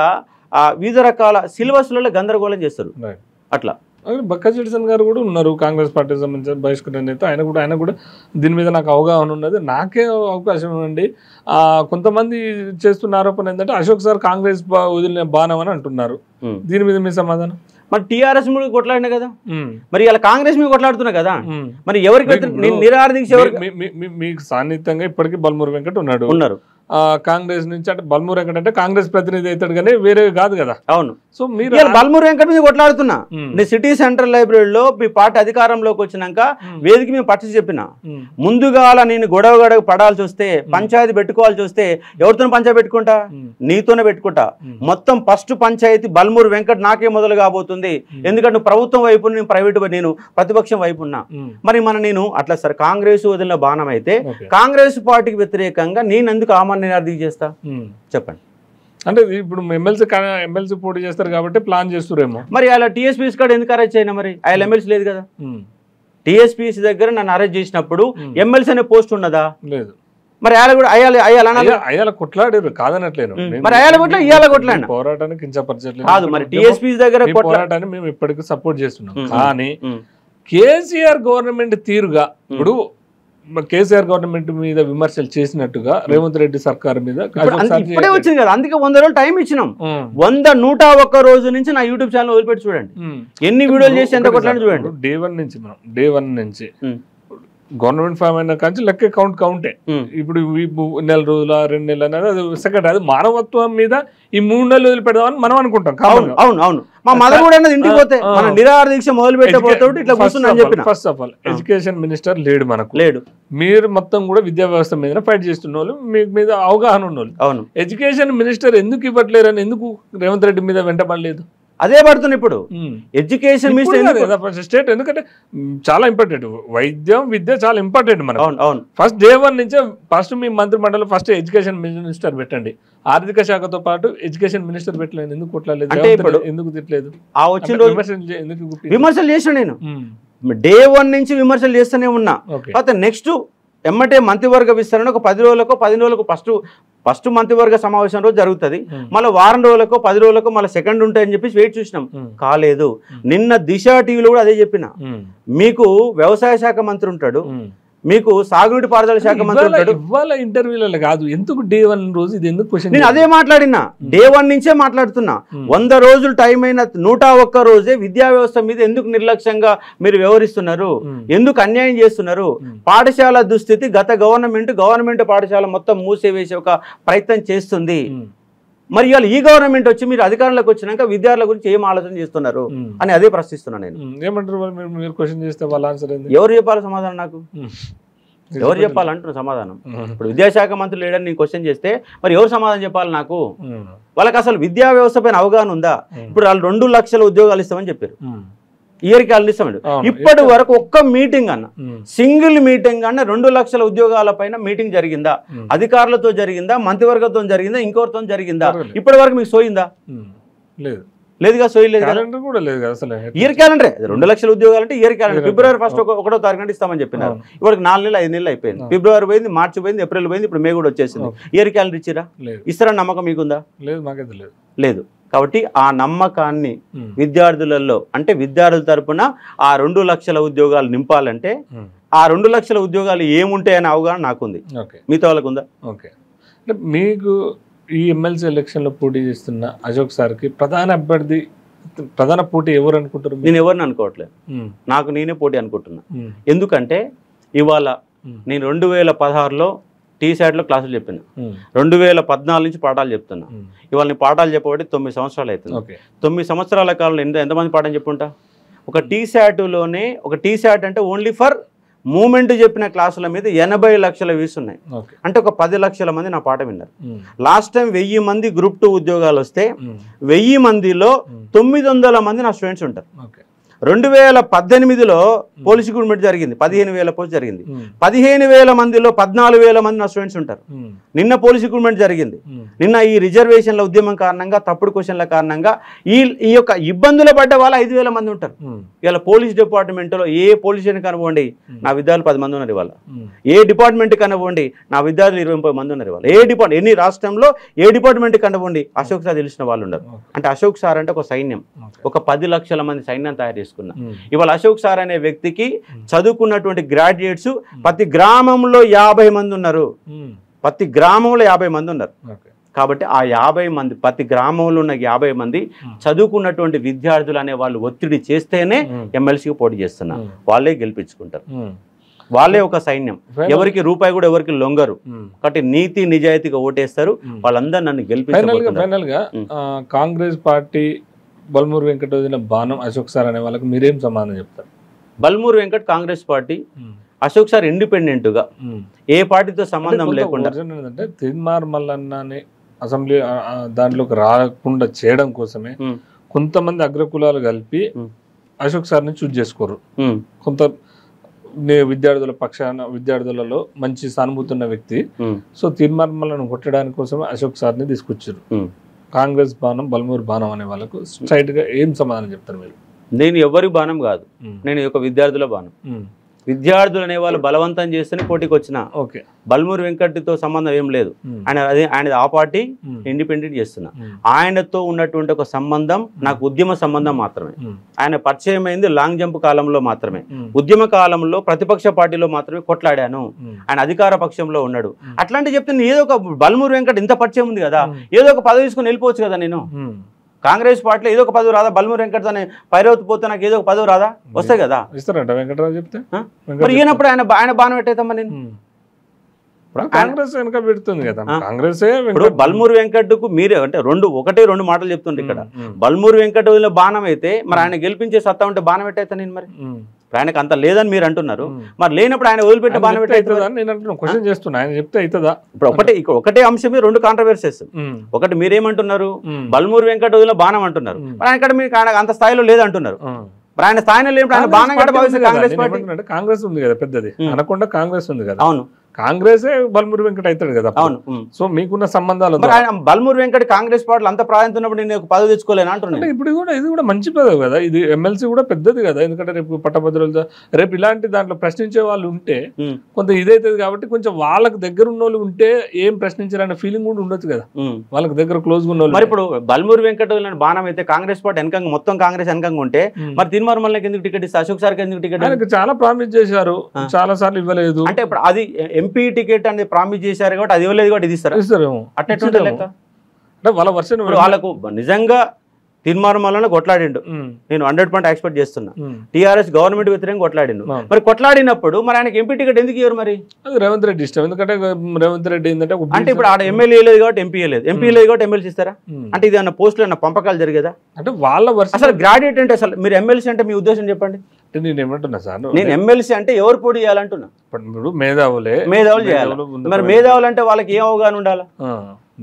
వివిధ రకాల సిలబస్లలో గందరగోళం చేస్తారు. అట్లా బక్క చిట్సన్ గారు కూడా ఉన్నారు, కాంగ్రెస్ పార్టీకి సంబంధించిన బహిష్కరణ నేత. ఆయన కూడా దీని మీద నాకు అవగాహన ఉన్నది, నాకే అవకాశం ఇవ్వండి. కొంతమంది చేస్తున్న ఆరోపణ ఏంటంటే అశోక్ సార్ కాంగ్రెస్ వదిలిన బాణం అని అంటున్నారు. దీని మీద మీ సమాధానం? మరి టీఆర్ఎస్ మీద కొట్లాడినా కదా, మరి ఇలా కాంగ్రెస్ మీద కొట్లాడుతున్నా కదా, మరి ఎవరికి నిరాహార దీక్ష? మీకు సాన్నిహిత్యంగా ఇప్పటికీ బల్మూరి వెంకట్ ఉన్నారు. కాంగ్రెస్ నుంచి అంటే బల్మూరి వెంకట్ అంటే కాంగ్రెస్ ప్రతినిధి అవుతాడు కానీ వేరే కాదు కదా. అవును. సో మీరు బల్మూరి వెంకట్ మీద కొట్లాడుతున్నా. నేను సిటీ సెంట్రల్ లైబ్రరీలో మీ పార్టీ అధికారంలోకి వచ్చినాక వేదిక మేము పట్టి చెప్పిన, ముందుగా నేను గొడవ పడాల్సి వస్తే, పంచాయతీ పెట్టుకోవాల్సి వస్తే ఎవరితో పంచాయతీ పెట్టుకుంటా? నీతోనే పెట్టుకుంటా. మొత్తం ఫస్ట్ పంచాయతీ బల్మూరి వెంకట్ నాకే మొదలు కాబోతుంది. ఎందుకంటే నువ్వు ప్రభుత్వం వైపు, నేను ప్రైవేట్, నేను ప్రతిపక్షం వైపు ఉన్నా. మరి నేను అట్లా సార్ కాంగ్రెస్ వదిలిన బాణం అయితే కాంగ్రెస్ పార్టీకి వ్యతిరేకంగా నేను ఎందుకు నిరార్థి చేస్తా? చెప్పండి. అంటే ఇప్పుడు ఎమ్మెల్సీ పోటీ చేస్తారు కాబట్టి ప్లాన్ చేస్తారేమో. మరి అలా టీఎస్పీసీ కార్డు ఎందుకు అరెస్ట్ అయినా? మరి ఆయన ఎమ్మెల్సీ లేదు కదా. టీఎస్పీసీ దగ్గర నన్ను అరెస్ట్ చేసినప్పుడు ఎమ్మెల్సీ అనే పోస్ట్ ఉన్నదా? లేదు. మరి ఆయన కూడా అయ్యాల కొట్లాడారు కాదనట్లేదు. మరి అయ్యాల కొట్లా ఇయ్యాల కొట్లాడిన పోరాటానికి కించపరచట్లేదు కాదు. మరి టీఎస్పీసీ దగ్గర పోరాటాన్ని మేము ఇప్పటికీ సపోర్ట్ చేస్తున్నాం. కానీ కేసీఆర్ గవర్నమెంట్ తీరుగా ఇప్పుడు కేసీఆర్ గవర్నమెంట్ మీద విమర్శలు చేసినట్టుగా రేవంత్ రెడ్డి సర్కార్ మీద ఇప్పుడే వచ్చింది కదా. అందుకే 100 రోజులు టైం ఇచ్చినాం. 101 రోజు నుంచి నా యూట్యూబ్ ఛానల్ వదిలిపెట్టి చూడండి, ఎన్ని వీడియోలు చేసి ఎంత కొట్లాడి చూడండి. డే వన్ నుంచి గవర్నమెంట్ ఫామ్ అయిన కానీ లెక్క కౌంటే. ఇప్పుడు నెల రోజుల 2 నెలలు అనేది అది సెకండ్. అది మానవత్వం మీద ఈ 3 నెలలు వదిలిపెడదామని మనం అనుకుంటాం. అవును అవును. మా మదర్ కూడా ఇంటికి పోతే మన నిరాహార దీక్ష మొదలు పెట్టబోతాడు ఇట్లా కూర్చుని చెప్పిన. First of all education minister లేడు, మనకు లేడు. మీరు మొత్తం కూడా విద్యా వ్యవస్థ మీద ఫైట్ చేస్తున్న వాళ్ళు, మీకు మీద అవగాహన ఉన్న వాళ్ళు. అవును. ఎడ్యుకేషన్ మినిస్టర్ ఎందుకు ఇవ్వట్లేరు అని ఎందుకు రేవంత్ రెడ్డి మీద వెంటబడలేదు? అదే పడుతుంది ఇప్పుడు ఎడ్యుకేషన్ మినిస్టర్ స్టేట్. ఎందుకంటే చాలా ఇంపార్టెంట్, వైద్యం విద్య చాలా ఇంపార్టెంట్ మనకు. అవును. ఫస్ట్ డే 1 నుంచే ఫస్ట్ మీ మంత్రి మండలి ఫస్ట్ ఎడ్యుకేషన్ మినిస్టర్ పెట్టండి. ఆర్థిక శాఖతో పాటు ఎడ్యుకేషన్ మినిస్టర్ పెట్టలేదు. ఎందుకు కొట్టలేదు? ఎందుకు తిట్టలేదు? ఆ వచ్చిన విమర్శలు చేసిన నేను డే 1 నుంచి విమర్శలు చేస్తూనే ఉన్నా. నెక్స్ట్ ఎమ్మటే మంత్రివర్గ విస్తరణ ఒక 10 రోజులకు 15 రోజులకు ఫస్ట్ మంత్రివర్గ సమావేశం రోజు జరుగుతుంది. మళ్ళీ వారం రోజులకు 10 రోజులకు మళ్ళీ సెకండ్ ఉంటాయని చెప్పేసి వెయిట్ చూసినాం, కాలేదు. నిన్న దిశ టీవీలో కూడా అదే చెప్పిన, మీకు వ్యవసాయ శాఖ మంత్రి ఉంటాడు, మీకు సాగునీటి పారుదల శాఖ మంత్రి ఉంటాడు. ఇవాళ ఇంటర్వ్యూలలో కాదు, ఎందుకు డే 1 రోజు ఇది ఎందుకు క్వశ్చన్? నేను అదే మాట్లాడినా, డే 1 నుంచే మాట్లాడుతున్నా. 100 రోజులు టైం అయిన 101 రోజే విద్యా వ్యవస్థ మీద ఎందుకు నిర్లక్ష్యంగా మీరు వ్యవహరిస్తున్నారు? ఎందుకు అన్యాయం చేస్తున్నారు? పాఠశాల దుస్థితి గత గవర్నమెంట్ పాఠశాల మొత్తం మూసేవేసే ఒక ప్రయత్నం చేస్తుంది. మరి ఇవాళ ఈ గవర్నమెంట్ వచ్చి మీరు అధికారంలోకి వచ్చినాక విద్యార్థుల గురించి ఏం ఆలోచన చేస్తున్నారు అని అదే ప్రశ్నిస్తున్నా నేను. ఏమంటారు మీరు క్వశ్చన్ చేస్తే వాళ్ళ ఆన్సర్ ఏంది? ఎవరు చెప్పాలి సమాధానం? నాకు ఎవరు చెప్పాలంటున్న సమాధానం? ఇప్పుడు విద్యాశాఖ మంత్రి లేడని నేను క్వశ్చన్ చేస్తే మరి ఎవరు సమాధానం చెప్పాలి నాకు? వాళ్ళకి అసలు విద్యా వ్యవస్థ పైన అవగాహన ఉందా? ఇప్పుడు వాళ్ళు 2 లక్షల ఉద్యోగాలు ఇస్తామని చెప్పారు, ఇయర్కి వాళ్ళు ఇస్తామండి. ఇప్పటి వరకు ఒక్క మీటింగ్ అన్న, సింగిల్ మీటింగ్ అన్న 2 లక్షల ఉద్యోగాల పైన మీటింగ్ జరిగిందా? అధికారులతో జరిగిందా, మంత్రివర్గంతో జరిగిందా, ఇంకొకరితో జరిగిందా? ఇప్పటి వరకు మీకు సోయిందా? లేదు, లేదుగా, సోయలేదు. క్యాలెండర్ కూడా లేదు కదా అసలు. ఇయర్ క్యాలెండర్ 2 లక్షల ఉద్యోగాలు అంటే ఇయర్ క్యాలెండర్ ఫిబ్రవరి 1వ తారీఖు ఇస్తామని చెప్పినారు. ఇప్పటికి 4 నెలలు 5 నెలలు అయిపోయింది. ఫిబ్రవరి పోయింది, మార్చి పోయింది, ఏప్రిల్ పోయింది, ఇప్పుడు మే కూడా వచ్చేసింది. ఇయర్ క్యాలెండర్ ఇచ్చిరా? ఇస్తారని నమ్మకం మీకుందా? లేదు, మాకైతే లేదు. లేదు. కాబట్టి ఆ నమ్మకాన్ని విద్యార్థులలో, అంటే విద్యార్థుల తరపున ఆ 2 లక్షల ఉద్యోగాలు నింపాలంటే ఆ 2 లక్షల ఉద్యోగాలు ఏముంటాయనే అవగాహన నాకుంది, మిగతా వాళ్ళకు ఉందా? ఓకే, అంటే మీకు ఈ ఎమ్మెల్సీ ఎలక్షన్లో పోటీ చేస్తున్న అశోక్ సార్కి ప్రధాన పోటీ ఎవరు అనుకుంటారు? నేను ఎవరిని అనుకోవట్లేదు, నాకు నేనే పోటీ అనుకుంటున్నా. ఎందుకంటే ఇవాళ నేను 2016లో టీశాట్లో క్లాసులు చెప్పిన, 2014 నుంచి పాఠాలు చెప్తున్నా. ఇవాళ నేను పాఠాలు చెప్పబట్టి 9 సంవత్సరాలు అవుతుంది. 9 సంవత్సరాల కాలంలో ఎంతమంది పాఠం చెప్పుంటా? ఒక టీశాట్లోనే, ఒక టీశాట్ అంటే ఓన్లీ ఫర్ మూమెంట్ చెప్పిన క్లాసుల మీద 80 లక్షల వ్యూస్ ఉన్నాయి. అంటే ఒక 10 లక్షల మంది నా పాట విన్నారు. లాస్ట్ టైం 1000 మంది గ్రూప్ 2 ఉద్యోగాలు వస్తే 1000 మందిలో 900 మంది నా స్టూడెంట్స్ ఉంటారు. 2018లో పోలీస్ రిక్రూట్మెంట్ జరిగింది, 15,000 పోస్ట్ జరిగింది. 15,000 మందిలో 14,000 మంది నా స్టూడెంట్స్ ఉంటారు. నిన్న పోలీస్ రిక్రూట్మెంట్ జరిగింది. నిన్న ఈ రిజర్వేషన్ల ఉద్యమం కారణంగా, తప్పుడు క్వశ్చన్ల కారణంగా ఈ యొక్క ఇబ్బందులు పడ్డ వాళ్ళు 5,000 మంది ఉంటారు. ఇవాళ పోలీస్ డిపార్ట్మెంట్లో ఏ పోలీస్ స్టేషన్ కనుకోండి నా విద్యార్థులు 10 మంది ఉన్నారు. ఇవాళ ఏ డిపార్ట్మెంట్ కనుకోండి నా విద్యార్థులు 20-30 మంది ఉన్నారు. ఇవాళ ఏ డిపార్ట్మెంట్, ఎన్ని రాష్ట్రంలో ఏ డిపార్ట్మెంట్ కనుకోండి అశోక్ సార్ తెలిసిన వాళ్ళు ఉన్నారు. అంటే అశోక్ సార్ అంటే ఒక సైన్యం, ఒక 10 లక్షల మంది సైన్యం తయారు చేసుకున్నా. ఇవాళ అశోక్ సార్ అనే వ్యక్తికి చదువుకున్నటువంటి గ్రాడ్యుయేట్స్ ప్రతి గ్రామంలో 50 మంది ఉన్నారు. ప్రతి గ్రామంలో 50 మంది ఉన్నారు. కాబట్టి ఆ 50 మంది, ప్రతి గ్రామంలో ఉన్న 50 మంది చదువుకున్నటువంటి విద్యార్థులు అనే వాళ్ళు ఒత్తిడి చేస్తేనే ఎమ్మెల్సీకి పోటీ చేస్తున్నారు. వాళ్ళే గెలిపించుకుంటారు. వాళ్ళే ఒక సైన్యం, ఎవరికి రూపాయి కూడా ఎవరికి లొంగరు. కాబట్టి నీతి నిజాయితీగా ఓటేస్తారు. వాళ్ళందరూ నన్ను గెలిపించారు. ఫైనల్ గా కాంగ్రెస్ పార్టీ బల్మూరు వెంకట్ వదిలిన బాణం అశోక్ సార్ అనే వాళ్ళకి మీరేం సమాధానం చెప్తారు? Balmoor Venkat Congress party, Ashok sir independent గా ఏ పార్టీతో సంబంధం లేకుండా. ఏంటంటే తీన్మార్ మల్లన్నని అసెంబ్లీ దాంట్లోకి రాకుండా చేయడం కోసమే కొంతమంది అగ్రకులాలు కలిపి అశోక్ సార్ని చూజ్ చేసుకోరు. కొంత విద్యార్థుల పక్షాన, విద్యార్థులలో మంచి సానుభూతి ఉన్న వ్యక్తి. సో తీన్మార్ మల్లన్నను కొట్టడానికి కోసమే అశోక్ సార్ని తీసుకొచ్చారు. కాంగ్రెస్ బాణం, బల్మూరు బాణం అనే వాళ్ళకు స్ట్రైట్ గా ఏం సమాధానం చెప్తారు మీరు? నేను ఎవరి బాణం కాదు, నేను ఒక విద్యార్థుల బాణం. విద్యార్థులు అనే వాళ్ళు బలవంతం చేస్తేనే పోటీకి వచ్చిన. బల్మూరు వెంకట్తో సంబంధం ఏం లేదు. ఆయన ఆ పార్టీ ఇండిపెండెంట్ చేస్తున్నా. ఆయనతో ఉన్నటువంటి ఒక సంబంధం నాకు ఉద్యమ సంబంధం మాత్రమే. ఆయన పరిచయం అయింది లాంగ్ జంప్ కాలంలో మాత్రమే. ఉద్యమ కాలంలో ప్రతిపక్ష పార్టీలో మాత్రమే కొట్లాడాను. ఆయన అధికార పక్షంలో ఉన్నాడు. అట్లాంటి చెప్తే ఏదో ఒక బల్మూరు వెంకట్ ఇంత పరిచయం ఉంది కదా, ఏదో ఒక పదవి తీసుకుని వెళ్ళిపోవచ్చు కదా. నేను కాంగ్రెస్ పార్టీలో ఏదో ఒక పదవి రాదా? బల్మూరు వెంకట్ అనే పైరవతి పోతే నాకు ఏదో ఒక పదవి రాదా? వస్తాయి కదా. ఇస్తారంట వెంకటరావు చెప్తే. మరి ఈయనప్పుడు ఆయన బాణం పెట్టేద్దామా? నేను కాంగ్రెస్ వెనక పెడుతుంది కదా. కాంగ్రెస్ బల్మూరు వెంకట్కు మీరే అంటే రెండు మాటలు చెప్తుండే ఇక్కడ. బల్మూరు వెంకట్ బాణం అయితే మరి ఆయన గెలిపించే సత్తా ఉంటే బాణం పెట్టేస్తా నేను. మరి ఆయనకు అంత లేదని మీరు అంటున్నారు. మరి లేనప్పుడు ఆయన వదిలిపెట్టి బాణం పెట్టేస్తుందా? నేను అంటున్నా, క్వశ్చన్ చేస్తున్నా. ఆయన చెప్తే అవుతుందా? ఇప్పుడు ఒకటే అంశం మీద 2 కాంట్రవర్సీస్. ఒకటి మీరేమంటున్నారు, బల్మూరు వెంకట్ వదిలిన బాణం అంటున్నారు. మరి ఆయన మీకు అంత స్థాయిలో లేదంటున్నారు. మరి ఆయన స్థాయిలో లేనప్పుడు ఆయన బాణం కాంగ్రెస్ పార్టీ. కాంగ్రెస్ ఉంది కదా పెద్దది, అనకుండా కాంగ్రెస్ ఉంది కదా. అవును, కాంగ్రెసే బల్మూరు వెంకట్ అవుతాడు కదా. అవును. సో మీకున్న సంబంధాలు బల్మూరు వెంకట్ కాంగ్రెస్ పార్టీలో అంత ప్రాధాన్యత ఉన్నప్పుడు నేను పదవి తెచ్చుకోలేను అంటున్నాను. ఇప్పుడు కూడా ఇది కూడా మంచి పదవి కదా. ఇది ఎమ్మెల్సీ కూడా పెద్దది కదా. ఎందుకంటే రేపు పట్టభద్రులతో రేపు ఇలాంటి దాంట్లో ప్రశ్నించే వాళ్ళు ఉంటే కొంత ఇదైతుంది. కాబట్టి కొంచెం వాళ్ళకి దగ్గర ఉన్న వాళ్ళు ఉంటే ఏం ప్రశ్నించారనే ఫీలింగ్ కూడా ఉండొచ్చు కదా, వాళ్ళకి దగ్గర క్లోజ్ ఉన్న వాళ్ళు. మరి ఇప్పుడు బల్మూరు వెంకట్ బాణం అయితే కాంగ్రెస్ పార్టీ వెనకంగా, మొత్తం కాంగ్రెస్ వెనకంగా ఉంటే మరి తీన్మార్ మల్లన్నకి ఎందుకు టికెట్ ఇస్తారు? అశోక్ సార్కి ఎందుకు టికెట్? ఆయనకు చాలా ప్రామిస్ చేశారు, చాలా సార్లు ఇవ్వలేదు. అంటే ఇప్పుడు అది ఎంపీ టికెట్ అనేది ప్రామిస్ చేశారు కాబట్టి అది ఇవ్వలేదు కాబట్టి ఇది ఇస్తారు. ఇస్తారేమో అట్లా లెక్క. వాళ్ళ వర్షన్ వాళ్ళకు నిజంగా తీర్మానం కొట్లాడిండు, నేను 100% ఎక్స్పెక్ట్ చేస్తున్నా. టీఆర్ఎస్ గవర్నమెంట్ వ్యతిరేకంగా కొట్లాడిండు. మరి కొట్లాడినప్పుడు మరి ఆయనకి ఎంపీ టికెట్ ఎందుకు ఇవ్వరు? మరి రేవంత్ రెడ్డి ఇష్టం. ఎందుకంటే రేవంత్ రెడ్డి ఏంటంటే అంటే ఇప్పుడు ఆడ ఎమ్మెల్యే లేదు కాబట్టి ఎంపీ లేదు, ఎంపీ లేదు కాబట్టి ఎమ్మెల్సీ ఇస్తారా? అంటే ఇది అన్న పోస్టులు అన్న పంపకాలు జరిగేదా? అంటే వాళ్ళ వర్షం అసలు గ్రాడ్యుయేట్ అంటే అసలు మీరు ఎమ్మెల్సీ అంటే మీ ఉద్దేశం చెప్పండి. అంటే నేను ఏమంటున్నా సార్, నేను ఎమ్మెల్సీ అంటే ఎవరు పోటీ చేయాలంటున్నా? ఇప్పుడు మేధావులు చేయాలి. మరి మేధావులు అంటే వాళ్ళకి ఏం అవగాహన ఉండాలా?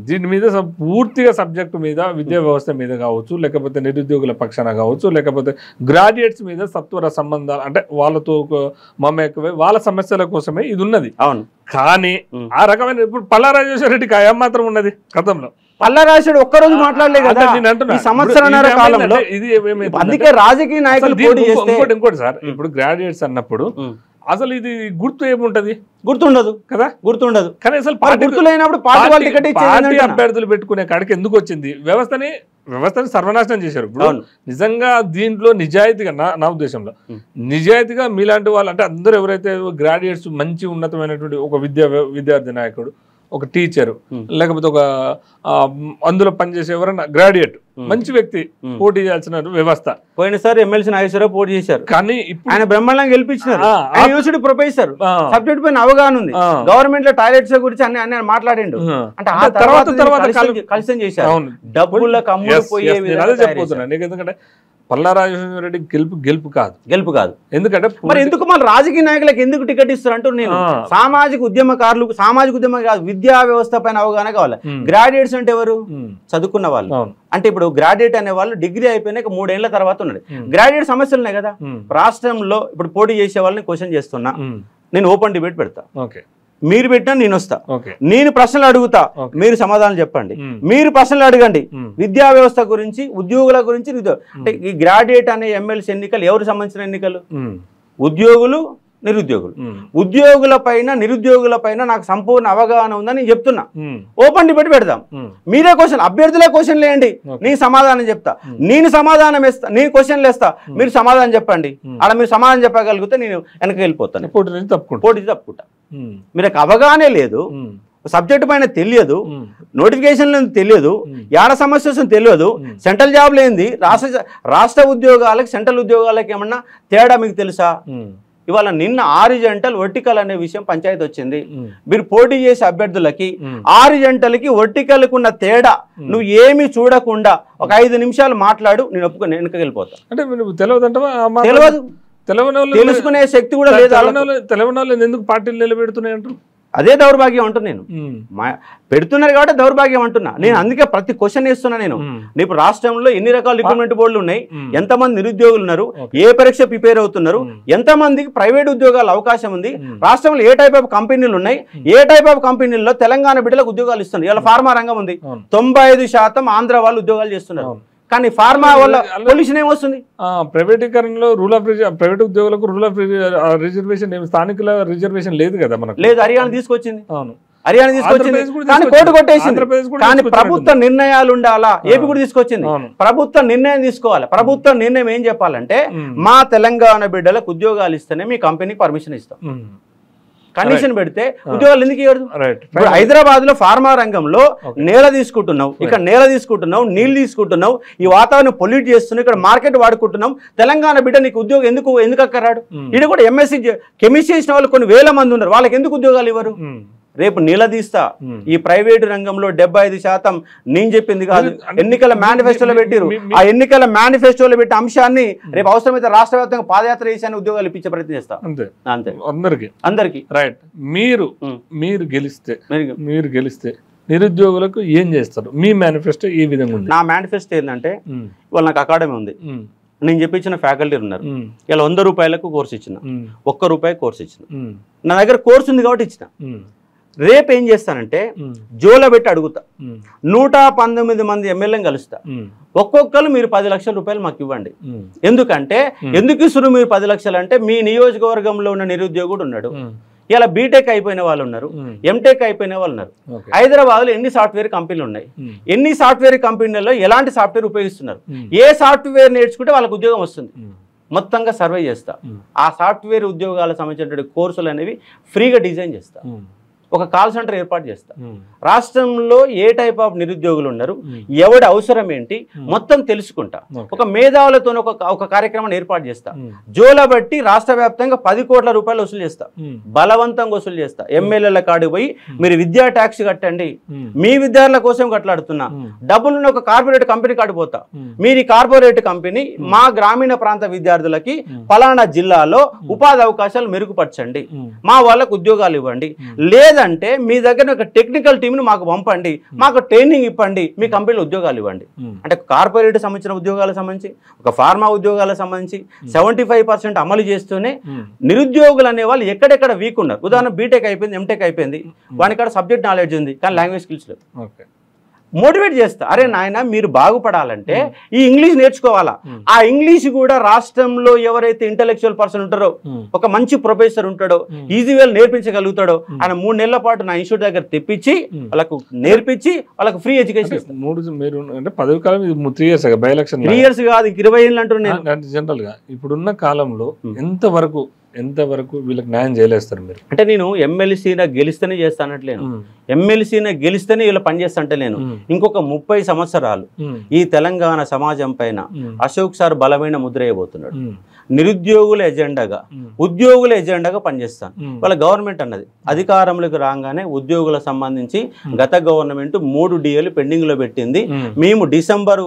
దీని మీద పూర్తిగా సబ్జెక్టు మీద, విద్యా వ్యవస్థ మీద కావచ్చు, లేకపోతే నిరుద్యోగుల పక్షాన కావచ్చు, లేకపోతే గ్రాడ్యుయేట్స్ మీద సత్వర సంబంధాలు, అంటే వాళ్ళతో మమేకమై వాళ్ళ సమస్యల కోసమే ఇది ఉన్నది. అవును. కానీ ఆ రకమైన ఇప్పుడు పల్లా రాజేశ్వర రెడ్డికి ఆ మాత్రం ఉన్నది గతంలో. పల్లా రాజేశ్వర ఒక్కరోజు మాట్లాడలే కదా ఈ సంవత్సరాల కాలంలో. ఇది అందుకే రాజకీయ నాయకులు ఇంకోటి సార్, ఇప్పుడు గ్రాడ్యుయేట్స్ అన్నప్పుడు అసలు ఇది గుర్తు ఏముంటది? గుర్తుండదు కదా, గుర్తుండదు. కానీ అసలు గుర్తు లేనప్పుడు పార్టీ అభ్యర్థులు పెట్టుకునే కాడికి ఎందుకు వచ్చింది? వ్యవస్థని సర్వనాశనం చేశారు. ఇప్పుడు నిజంగా దీంట్లో నిజాయితీగా నా ఉద్దేశంలో నిజాయితీగా మీలాంటి వాళ్ళు, అంటే అందరూ ఎవరైతే గ్రాడ్యుయేట్స్, మంచి ఉన్నతమైనటువంటి ఒక విద్యార్థి నాయకుడు, ఒక టీచరు, లేకపోతే ఒక అందులో పనిచేసే ఎవరైనా గ్రాడ్యుయేట్ మంచి వ్యక్తి పోటీ చేయాల్సిన వ్యవస్థ. పోయినసారి ఎమ్మెల్సీ నాగేశ్వరరావు పోటీ చేశారు, కానీ ఆయన బ్రహ్మాండంగా గెలిపించినారు. యూనివర్సిటీ ప్రొఫెసర్, సబ్జెక్ట్ పైన అవగాహన ఉంది, గవర్నమెంట్ లో టాయిలెట్స్ గురించి అన్ని మాట్లాడిండు. అంటే ఆ తర్వాత కలిసి చేశారు. డబ్బులకు అమ్ముడు పోయే విధంగా చెప్పుతున్నా నీకు. ఎందుకంటే పల్లా రాజేశ్వర రెడ్డి గెలుపు కాదు. ఎందుకంటే మరి ఎందుకు మళ్ళీ రాజకీయ నాయకులకు ఎందుకు టికెట్ ఇస్తారు అంటూ నేను సామాజిక ఉద్యమకారులకు, సామాజిక ఉద్యమం కాదు, విద్యా వ్యవస్థ పైన అవగాహన కావాలి. గ్రాడ్యుయేట్స్ అంటే ఎవరు? చదువుకున్న వాళ్ళు. అంటే ఇప్పుడు గ్రాడ్యుయేట్ అనే వాళ్ళు డిగ్రీ అయిపోయినాక 3 ఏళ్ల తర్వాత ఉన్నది. గ్రాడ్యుయేట్ సమస్యలు ఉన్నాయి కదా రాష్ట్రంలో. ఇప్పుడు పోటీ చేసే వాళ్ళని క్వశ్చన్ చేస్తున్నా, నేను ఓపెన్ డిబేట్ పెడతా. మీరు పెట్టినా నేను వస్తా, నేను ప్రశ్నలు అడుగుతా, మీరు సమాధానం చెప్పండి. మీరు ప్రశ్నలు అడగండి విద్యా వ్యవస్థ గురించి, ఉద్యోగుల గురించి. అంటే ఈ గ్రాడ్యుయేట్ అనే ఎమ్మెల్సీ ఎన్నికలు ఎవరు సంబంధించిన ఎన్నికలు? ఉద్యోగులు, నిరుద్యోగులు. ఉద్యోగుల పైన, నిరుద్యోగుల పైన నాకు సంపూర్ణ అవగాహన ఉందని నేను చెప్తున్నా. ఓపెన్ డిబేట్ పెడదాం. మీరే క్వశ్చన్, అభ్యర్థులే క్వశ్చన్లు వేయండి, నేను సమాధానం చెప్తా. నేను సమాధానం ఇస్తా, నేను క్వశ్చన్లు వేస్తా, మీరు సమాధానం చెప్పండి. అలా మీరు సమాధానం చెప్పగలిగితే నేను వెనక్కి వెళ్ళిపోతాను, పోటీ తప్పుకుంటా. మీరు అవగాహనే లేదు, సబ్జెక్ట్ పైన తెలియదు, నోటిఫికేషన్లు తెలియదు, యాడ సమస్య తెలియదు, సెంట్రల్ జాబ్ లేనిది రాష్ట్ర ఉద్యోగాలకు సెంట్రల్ ఉద్యోగాలకు ఏమన్నా తేడా మీకు తెలుసా? ఇవాళ నిన్న హారిజంటల్ వర్టికల్ అనే విషయం పంచాయతీ వచ్చింది. మీరు పోటీ చేసే అభ్యర్థులకి హారిజంటల్కి వర్టికల్కి ఉన్న తేడా నువ్వు ఏమీ చూడకుండా ఒక 5 నిమిషాలు మాట్లాడు, నేను ఒప్పుకొని వెనక్కి వెళ్ళిపోతా. అంటే తెలియదు, తెలుసుకునే శక్తి కూడా లేదు. తెలంగాణలో ఎందుకు పార్టీలు నిలబెడుతున్నాయి అంటారు? అదే దౌర్భాగ్యం అంటున్నా నేను. పెడుతున్నారు కాబట్టి దౌర్భాగ్యం అంటున్నా నేను. అందుకే ప్రతి క్వశ్చన్ వేస్తున్నా నేను. ఇప్పుడు రాష్ట్రంలో ఎన్ని రకాల రిక్రూట్మెంట్ బోర్డులు ఉన్నాయి, ఎంతమంది నిరుద్యోగులు ఉన్నారు, ఏ పరీక్ష ప్రిపేర్ అవుతున్నారు, ఎంతమందికి ప్రైవేట్ ఉద్యోగాల అవకాశం ఉంది, రాష్ట్రంలో ఏ టైప్ ఆఫ్ కంపెనీలు ఉన్నాయి, ఏ టైప్ ఆఫ్ కంపెనీల్లో తెలంగాణ బిడ్డలకు ఉద్యోగాలు ఇస్తున్నారు. ఇలా ఫార్మా రంగం ఉంది, 95% ఆంధ్ర వాళ్ళు ఉద్యోగాలు చేస్తున్నారు. కానీ ఫార్మా వల్ల పొల్యూషన్ ఏమొస్తుంది? ప్రైవేటీకరణలో ప్రైవేట్ ఉద్యోగులకు రూల్ ఆఫ్ రిజర్వేషన్, స్థానికుల రిజర్వేషన్ లేదు కదా మనకు. లేదు, హర్యానా తీసుకొచ్చింది. హర్యానా తీసుకొచ్చింది కానీ కోర్టు కొట్టేసింది. కానీ ప్రభుత్వ నిర్ణయాలు ఉండాలా? ఏపీ కూడా తీసుకొచ్చింది. ప్రభుత్వ నిర్ణయం తీసుకోవాలి. ప్రభుత్వ నిర్ణయం ఏం చెప్పాలంటే మా తెలంగాణ బిడ్డలకు ఉద్యోగాలు ఇస్తేనే మీ కంపెనీకి పర్మిషన్ ఇస్తాం. కండిషన్ పెడితే ఉద్యోగాలు ఎందుకు ఇవ్వదు? ఇప్పుడు హైదరాబాద్ లో ఫార్మా రంగంలో నేల తీసుకుంటున్నావు, ఇక్కడ నేల తీసుకుంటున్నావు, నీళ్లు తీసుకుంటున్నావు, ఈ వాతావరణం పొల్యూట్ చేస్తున్నావు, ఇక్కడ మార్కెట్ వాడుకుంటున్నాం. తెలంగాణ బిడ్డ నీకు ఉద్యోగం ఎందుకు అక్కరాడు? ఇది కూడా ఎంఎస్సీ కెమిస్ట్రీ చేసిన వాళ్ళు కొన్ని వేల మంది ఉన్నారు, వాళ్ళకి ఎందుకు ఉద్యోగాలు ఇవ్వరు? రేపు నిలదీస్తా. ఈ ప్రైవేటు రంగంలో 75% నేను చెప్పింది కాదు, ఎన్నికల మేనిఫెస్టోలో పెట్టిరు. ఆ ఎన్నికల మేనిఫెస్టోలో పెట్టిన అంశాన్ని రేపు అవసరమైతే రాష్ట్ర వ్యాప్తంగా పాదయాత్ర చేసి ఉద్యోగాలు ఇప్పించే ప్రయత్నం చేస్తా. అంతే అందరికి. రైట్. మీరు గెలిస్తే నిరుద్యోగులకు ఏం చేస్తారు? మీ మేనిఫెస్టో ఏ విధంగా ఉంది? నా మేనిఫెస్టో ఏంటంటే, ఇవాళ నాకు అకాడమీ ఉంది, నేను చెప్పించిన ఫ్యాకల్టీ ఉన్నారు, ఇలా 100 రూపాయలకు కోర్సు ఇచ్చిన, ₹1 కోర్సు ఇచ్చిన. నా దగ్గర కోర్సు ఉంది కాబట్టి ఇచ్చిన. రేపు ఏం చేస్తానంటే జోలో పెట్టి అడుగుతా, 119 మంది ఎమ్మెల్యేని కలుస్తా. ఒక్కొక్కరు మీరు 10 లక్షల రూపాయలు మాకు ఇవ్వండి. ఎందుకంటే ఎందుకు ఇస్తున్నారు మీరు 10 లక్షలు అంటే, మీ నియోజకవర్గంలో ఉన్న నిరుద్యోగుడు ఉన్నాడు, ఇలా బీటెక్ అయిపోయిన వాళ్ళు ఉన్నారు, ఎంటెక్ అయిపోయిన వాళ్ళు ఉన్నారు. హైదరాబాద్లో ఎన్ని సాఫ్ట్వేర్ కంపెనీలు ఉన్నాయి, ఎన్ని సాఫ్ట్వేర్ కంపెనీలలో ఎలాంటి సాఫ్ట్వేర్ ఉపయోగిస్తున్నారు, ఏ సాఫ్ట్వేర్ నేర్చుకుంటే వాళ్ళకి ఉద్యోగం వస్తుంది, మొత్తంగా సర్వే చేస్తా. ఆ సాఫ్ట్వేర్ ఉద్యోగాలకు సంబంధించినటువంటి కోర్సులు అనేవి ఫ్రీగా డిజైన్ చేస్తా. ఒక కాల్ సెంటర్ ఏర్పాటు చేస్తా. రాష్ట్రంలో ఏ టైప్ ఆఫ్ నిరుద్యోగులు ఉన్నారు, ఎవడి అవసరం ఏంటి మొత్తం తెలుసుకుంటా. ఒక మేధావులతో ఒక కార్యక్రమాన్ని ఏర్పాటు చేస్తా. జోల బట్టి రాష్ట్ర వ్యాప్తంగా 10 కోట్ల రూపాయలు వసూలు చేస్తా, బలవంతంగా వసూలు చేస్తా. ఎమ్మెల్యేల కాడికి పోయి మీరు విద్యా ట్యాక్స్ కట్టండి, మీ విద్యార్థుల కోసం కట్లాడుతున్నా, డబ్బులున్న ఒక కార్పొరేట్ కంపెనీ కాడిపోతా, మీరు ఈ కార్పొరేట్ కంపెనీ మా గ్రామీణ ప్రాంత విద్యార్థులకి ఫలానా జిల్లాలో ఉపాధి అవకాశాలు మెరుగుపరచండి, మా వాళ్ళకు ఉద్యోగాలు ఇవ్వండి, లేదంటే మీ దగ్గర ఒక టెక్నికల్ టీంని మాకు పంపండి, మాకు ట్రైనింగ్ ఇవ్వండి, మీ కంపెనీలో ఉద్యోగాలు ఇవ్వండి. అంటే కార్పొరేట్ సంబంధించిన ఉద్యోగాలకు సంబంధించి, ఒక ఫార్మా ఉద్యోగాలకు సంబంధించి 75% అమలు చేస్తూనే నిరుద్యోగులు అనే వాళ్ళు ఎక్కడెక్కడ వీక్ ఉన్నారు. ఉదాహరణ బీటెక్ అయిపోయింది, ఎంటెక్ అయిపోయింది, వానికాడ సబ్జెక్ట్ నాలెడ్జ్ ఉంది కానీ లాంగ్వేజ్ స్కిల్స్ లేవు. మోటివేట్ చేస్తా, అరే నాయన మీరు బాగుపడాలంటే ఈ ఇంగ్లీష్ నేర్చుకోవాలా. ఆ ఇంగ్లీష్ కూడా రాష్ట్రంలో ఎవరైతే ఇంటెలెక్చువల్ పర్సన్ ఉంటారో, ఒక మంచి ప్రొఫెసర్ ఉంటాడో, ఈజీ వేలు నేర్పించగలుగుతాడో, ఆయన 3 నెలల పాటు నా ఇన్స్టిట్యూట్ దగ్గర తెప్పించి వాళ్ళకు నేర్పించి వాళ్ళకు ఫ్రీ ఎడ్యుకేషన్ ఇస్తాను. 3 years 3 years కాదు, 20 ఏళ్ళు అంటున్నాను. జనరల్ గా ఇప్పుడున్న కాలంలో ఎంతవరకు వీళ్ళకి న్యాయం చేయలేస్తారు మీరు? అంటే నేను ఎమ్మెల్సీగా గెలిస్తేనే చేస్తానట్లేను, ఎమ్మెల్సీగా గెలిస్తేనే వీళ్ళు పనిచేస్తా లేను. ఇంకొక 30 సంవత్సరాలు ఈ తెలంగాణ సమాజం పైన అశోక్ సార్ బలమైన ముద్ర వేయబోతున్నాడు. నిరుద్యోగుల ఎజెండాగా, ఉద్యోగుల ఎజెండాగా పనిచేస్తాను. వాళ్ళ గవర్నమెంట్ అన్నది అధికారంలోకి రాగానే ఉద్యోగుల సంబంధించి గత గవర్నమెంట్ 3 DAలు పెండింగ్ లో పెట్టింది. మేము డిసెంబర్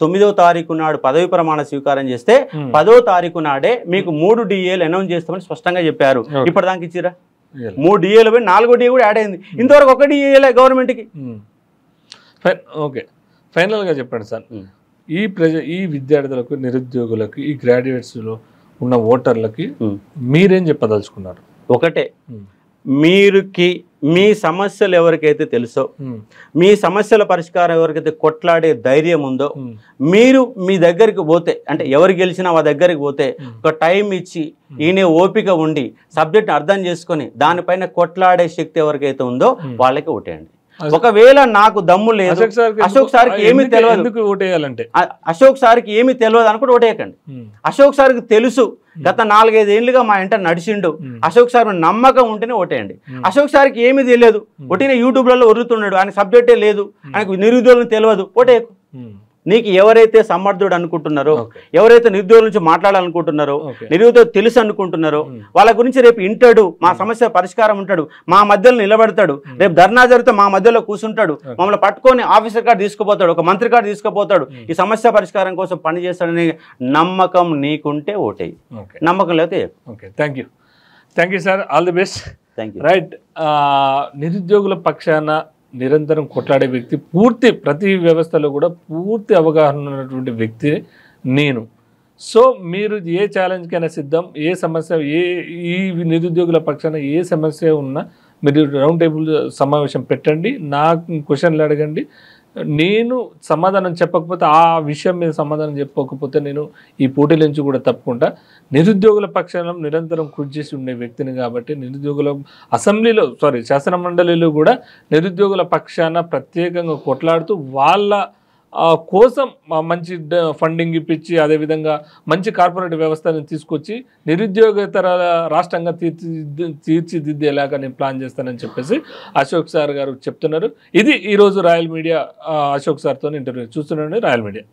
9వ తారీఖు నాడు పదవి ప్రమాణ స్వీకారం చేస్తే 10వ తారీఖు నాడే మీకు 3 DAలు అనౌన్స్ చేస్తామని స్పష్టంగా చెప్పారు. ఇప్పటిదాకా ఇచ్చిరా? 3 DAలు పోయి 4వ DA కూడా యాడ్ అయింది. ఇంతవరకు 1 DA గవర్నమెంట్కి. ఓకే, ఫైనల్గా చెప్పండి సార్, ఈ విద్యార్థులకు, నిరుద్యోగులకు, ఈ గ్రాడ్యుయేట్స్లో ఉన్న ఓటర్లకి మీరేం చెప్పదలుచుకున్నారు? ఒకటే, మీరుకి మీ సమస్యలు ఎవరికైతే తెలుసో, మీ సమస్యల పరిష్కారం ఎవరికైతే కొట్లాడే ధైర్యం ఉందో, మీరు మీ దగ్గరికి పోతే, అంటే ఎవరు గెలిచినా ఆ దగ్గరికి పోతే ఒక టైం ఇచ్చి ఈయన ఓపిక ఉండి సబ్జెక్ట్ అర్థం చేసుకొని దానిపైన కొట్లాడే శక్తి ఎవరికైతే ఉందో వాళ్ళకి ఓటేయండి. ఒకవేళ నాకు దమ్ము లేదు, అశోక్ సార్కి ఏమీ తెలియదు, అశోక్ సార్కి ఏమీ తెలియదు అనుకుంటే ఓటేయకండి. అశోక్ సార్కి తెలుసు, గత 4-5 ఏళ్ళుగా మా ఇంట నడిచిండు, అశోక్ సార్ నమ్మకం ఉంటేనే ఓటేయండి. అశోక్ సార్కి ఏమీ తెలియదు, ఒట్టిన యూట్యూబ్లలో ఒరుతున్నాడు, ఆయన సబ్జెక్టే లేదు, ఆయనకు నిరుద్యోగులను తెలియదు, ఓటేయకు. నీకు ఎవరైతే సమర్థుడు అనుకుంటున్నారో, ఎవరైతే నిరుద్యోగుల నుంచి మాట్లాడాలనుకుంటున్నారో, నిరుద్యోగం తెలుసు అనుకుంటున్నారో వాళ్ళ గురించి రేపు ఇంటాడు, మా సమస్య పరిష్కారం ఉంటాడు, మా మధ్యలో నిలబడతాడు, రేపు ధర్నా జరిగితే మా మధ్యలో కూర్చుంటాడు, మమ్మల్ని పట్టుకొని ఆఫీసర్ కార్డు తీసుకుపోతాడు, ఒక మంత్రి కార్డు తీసుకుపోతాడు, ఈ సమస్య పరిష్కారం కోసం పనిచేస్తాడనే నమ్మకం నీకుంటే ఓటేయి, నమ్మకం లేకపోతే. Okay, thank you sir, all the best. Right, నిరుద్యోగుల పక్షాన నిరంతరం కొట్లాడే వ్యక్తి, ప్రతి వ్యవస్థలో కూడా పూర్తి అవగాహన ఉన్నటువంటి వ్యక్తి నేను. సో మీరు ఏ ఛాలెంజ్కైనా సిద్ధం, ఏ సమస్య, ఈ నిరుద్యోగుల పక్షాన ఏ సమస్య ఉన్నా మీరు రౌండ్ టేబుల్ సమావేశం పెట్టండి, నాకు క్వశ్చన్లు అడగండి. నేను సమాధానం చెప్పకపోతే, ఆ విషయం మీద సమాధానం చెప్పకపోతే నేను ఈ పోటీల నుంచి కూడా తప్పుకుంటా. నిరుద్యోగుల పక్షాన నిరంతరం కృషి చేసి ఉండే వ్యక్తిని కాబట్టి నిరుద్యోగుల శాసన మండలిలో కూడా నిరుద్యోగుల పక్షాన ప్రత్యేకంగా కొట్లాడుతూ వాళ్ళ కోసం మంచి ఫండింగ్ ఇప్పించి, అదేవిధంగా మంచి కార్పొరేట్ వ్యవస్థను తీసుకొచ్చి నిరుద్యోగేతర రాష్ట్రంగా తీర్చిదిద్దేలాగా నేను ప్లాన్ చేస్తానని చెప్పేసి అశోక్ సార్ గారు చెప్తున్నారు. ఇది ఈరోజు రాయల్ మీడియా అశోక్ సార్తో ఇంటర్వ్యూ చూస్తున్నాను. Royal media.